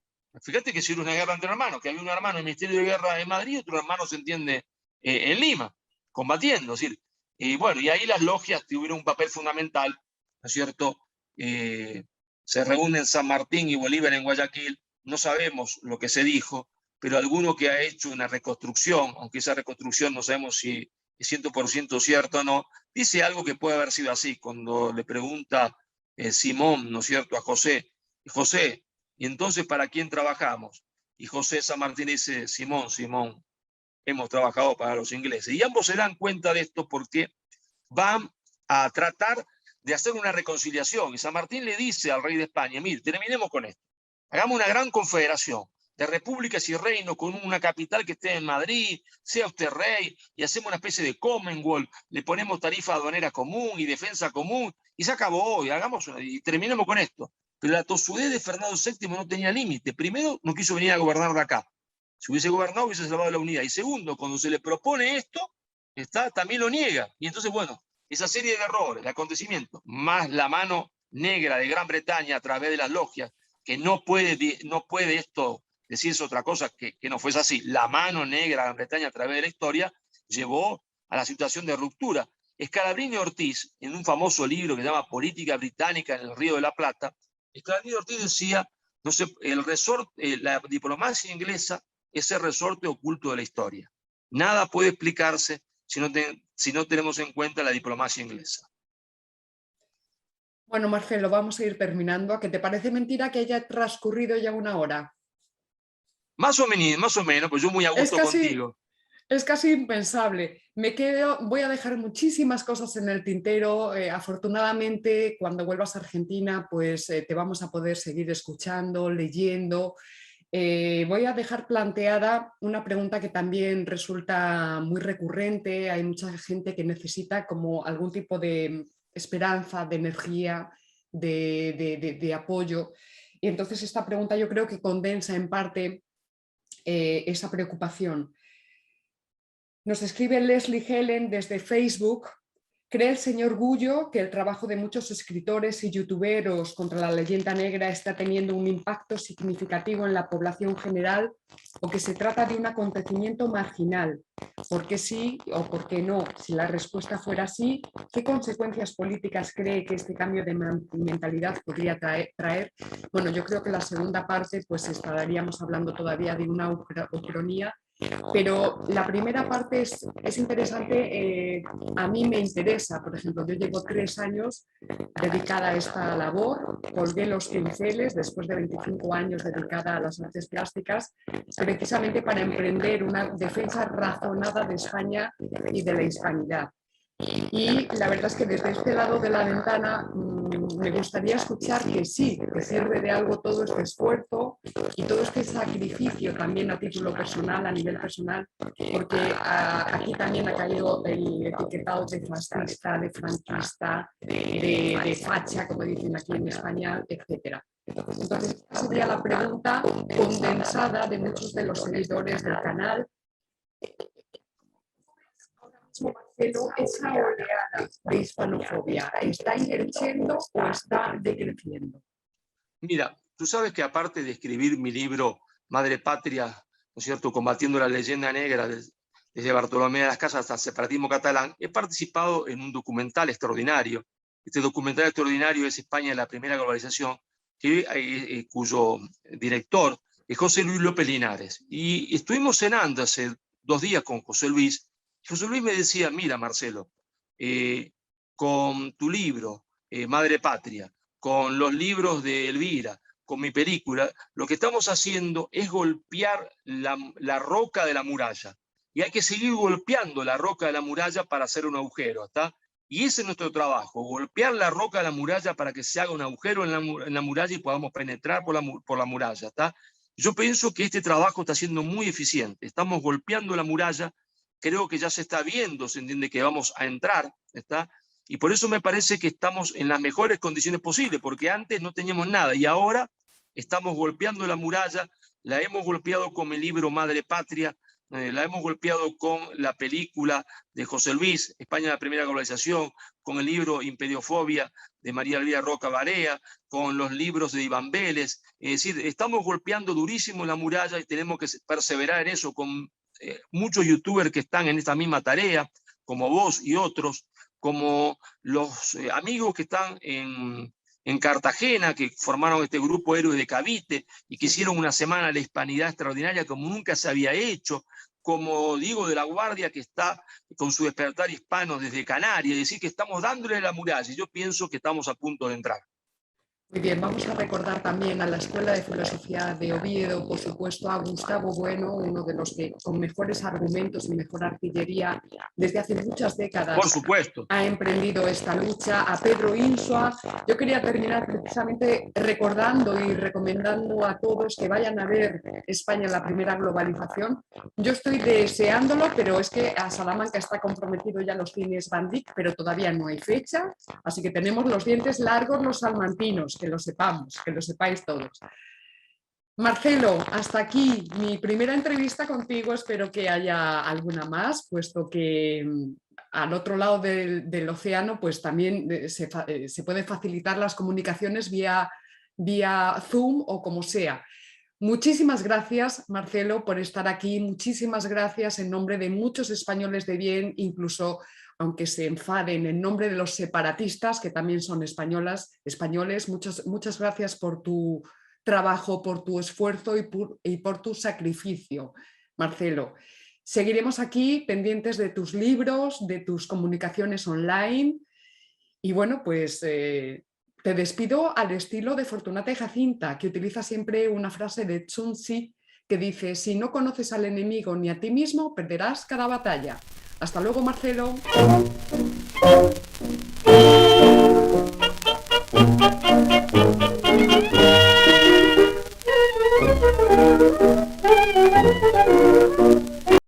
Fíjate que si era una guerra entre hermanos, que había un hermano en el Ministerio de Guerra en Madrid y otro hermano, se entiende, en Lima, combatiendo. Es decir, Y bueno, y ahí las logias tuvieron un papel fundamental, ¿no es cierto? Se reúnen San Martín y Bolívar en Guayaquil, no sabemos lo que se dijo, pero alguno que ha hecho una reconstrucción, aunque esa reconstrucción no sabemos si es 100% cierto o no, dice algo que puede haber sido así, cuando le pregunta Simón, ¿no es cierto?, a José, José, ¿y entonces para quién trabajamos? Y José San Martín dice, Simón, Simón, hemos trabajado para los ingleses. Y ambos se dan cuenta de esto porque van a tratar de hacer una reconciliación. Y San Martín le dice al rey de España, mire, terminemos con esto. Hagamos una gran confederación de repúblicas y reinos con una capital que esté en Madrid, sea usted rey, y hacemos una especie de Commonwealth, le ponemos tarifa aduanera común y defensa común, y se acabó, y, y terminemos con esto. Pero la tosudez de Fernando VII no tenía límite. Primero, no quiso venir a gobernar de acá. Si hubiese gobernado, hubiese salvado la unidad. Y segundo, cuando se le propone esto, también lo niega. Y entonces, bueno, esa serie de errores, de acontecimientos, más la mano negra de Gran Bretaña a través de las logias, que no puede esto decirse otra cosa que no fuese así. La mano negra de Gran Bretaña a través de la historia llevó a la situación de ruptura. Scalabrini Ortiz, en un famoso libro que se llama Política Británica en el Río de la Plata, Scalabrini Ortiz decía, no sé, la diplomacia inglesa es el resorte oculto de la historia. Nada puede explicarse si no tenemos en cuenta la diplomacia inglesa. Bueno, Marcelo, vamos a ir terminando. ¿A qué te parece mentira que haya transcurrido ya una hora? Más o menos, pues yo muy a gusto contigo. Es casi impensable. Voy a dejar muchísimas cosas en el tintero. Afortunadamente, cuando vuelvas a Argentina, pues te vamos a poder seguir escuchando, leyendo. Voy a dejar planteada una pregunta que también resulta muy recurrente. Hay mucha gente que necesita como algún tipo de esperanza, de energía, de apoyo. Y entonces esta pregunta yo creo que condensa en parte esa preocupación. Nos escribe Leslie Helen desde Facebook. ¿Cree el señor Gullo que el trabajo de muchos escritores y youtuberos contra la leyenda negra está teniendo un impacto significativo en la población general o que se trata de un acontecimiento marginal? ¿Por qué sí o por qué no? Si la respuesta fuera sí, ¿qué consecuencias políticas cree que este cambio de mentalidad podría traer? Bueno, yo creo que la segunda parte pues estaríamos hablando todavía de una ucronía, pero la primera parte es interesante, a mí me interesa. Por ejemplo, yo llevo 3 años dedicada a esta labor, colgué los pinceles después de 25 años dedicada a las artes plásticas, precisamente para emprender una defensa razonada de España y de la hispanidad. Y la verdad es que desde este lado de la ventana me gustaría escuchar que sí, que sirve de algo todo este esfuerzo y todo este sacrificio también a título personal, a nivel personal, porque aquí también ha caído el etiquetado de fascista, de franquista, de facha, como dicen aquí en España, etc. Entonces, esta sería la pregunta condensada de muchos de los seguidores del canal. Marcelo, esa oleada de hispanofobia, ¿está creciendo o está decreciendo? Mira, tú sabes que aparte de escribir mi libro Madre Patria, ¿no es cierto?, combatiendo la leyenda negra desde Bartolomé de las Casas hasta el separatismo catalán, he participado en un documental extraordinario. Este documental extraordinario es España en la primera globalización, cuyo director es José Luis López Linares. Y estuvimos cenando hace 2 días con José Luis. José Luis me decía, mira, Marcelo, con tu libro, Madre Patria, con los libros de Elvira, con mi película, lo que estamos haciendo es golpear la roca de la muralla. Y hay que seguir golpeando la roca de la muralla para hacer un agujero, ¿está? Y ese es nuestro trabajo, golpear la roca de la muralla para que se haga un agujero en la muralla y podamos penetrar por la muralla, ¿está? Yo pienso que este trabajo está siendo muy eficiente. Estamos golpeando la muralla, creo que ya se está viendo, se entiende que vamos a entrar, ¿está? Y por eso me parece que estamos en las mejores condiciones posibles, porque antes no teníamos nada y ahora estamos golpeando la muralla, la hemos golpeado con mi libro Madre Patria, la hemos golpeado con la película de José Luis, España la primera globalización, con el libro Imperiofobia de María Elvira Roca Barea, con los libros de Iván Vélez. Es decir, estamos golpeando durísimo la muralla y tenemos que perseverar en eso con muchos youtubers que están en esta misma tarea. como vos y otros, como los amigos que están en Cartagena, que formaron este grupo Héroes de Cavite y que hicieron una semana de la hispanidad extraordinaria como nunca se había hecho, como Diego de la Guardia, que está con su despertar hispano desde Canarias, es decir, que estamos dándole la muralla, y yo pienso que estamos a punto de entrar. Muy bien, vamos a recordar también a la Escuela de Filosofía de Oviedo, por supuesto a Gustavo Bueno, uno de los que con mejores argumentos y mejor artillería desde hace muchas décadas Por supuesto. ha emprendido esta lucha, a Pedro Insua. Yo quería terminar precisamente recordando y recomendando a todos que vayan a ver España en la primera globalización. Yo estoy deseándolo, pero es que a Salamanca está comprometido ya los cines Van Dyck, pero todavía no hay fecha, así que tenemos los dientes largos los salmantinos, que lo sepamos, que lo sepáis todos. Marcelo, hasta aquí mi primera entrevista contigo, espero que haya alguna más, puesto que al otro lado del océano pues también se pueden facilitar las comunicaciones vía Zoom o como sea. Muchísimas gracias, Marcelo, por estar aquí, muchísimas gracias en nombre de muchos españoles de bien, incluso aunque se enfaden en nombre de los separatistas, que también son españoles, muchas gracias por tu trabajo, por tu esfuerzo y por tu sacrificio, Marcelo. Seguiremos aquí pendientes de tus libros, de tus comunicaciones online y bueno, pues te despido al estilo de Fortunata y Jacinta, que utiliza siempre una frase de Sun Tzu que dice: si no conoces al enemigo ni a ti mismo, perderás cada batalla. Hasta luego, Marcelo.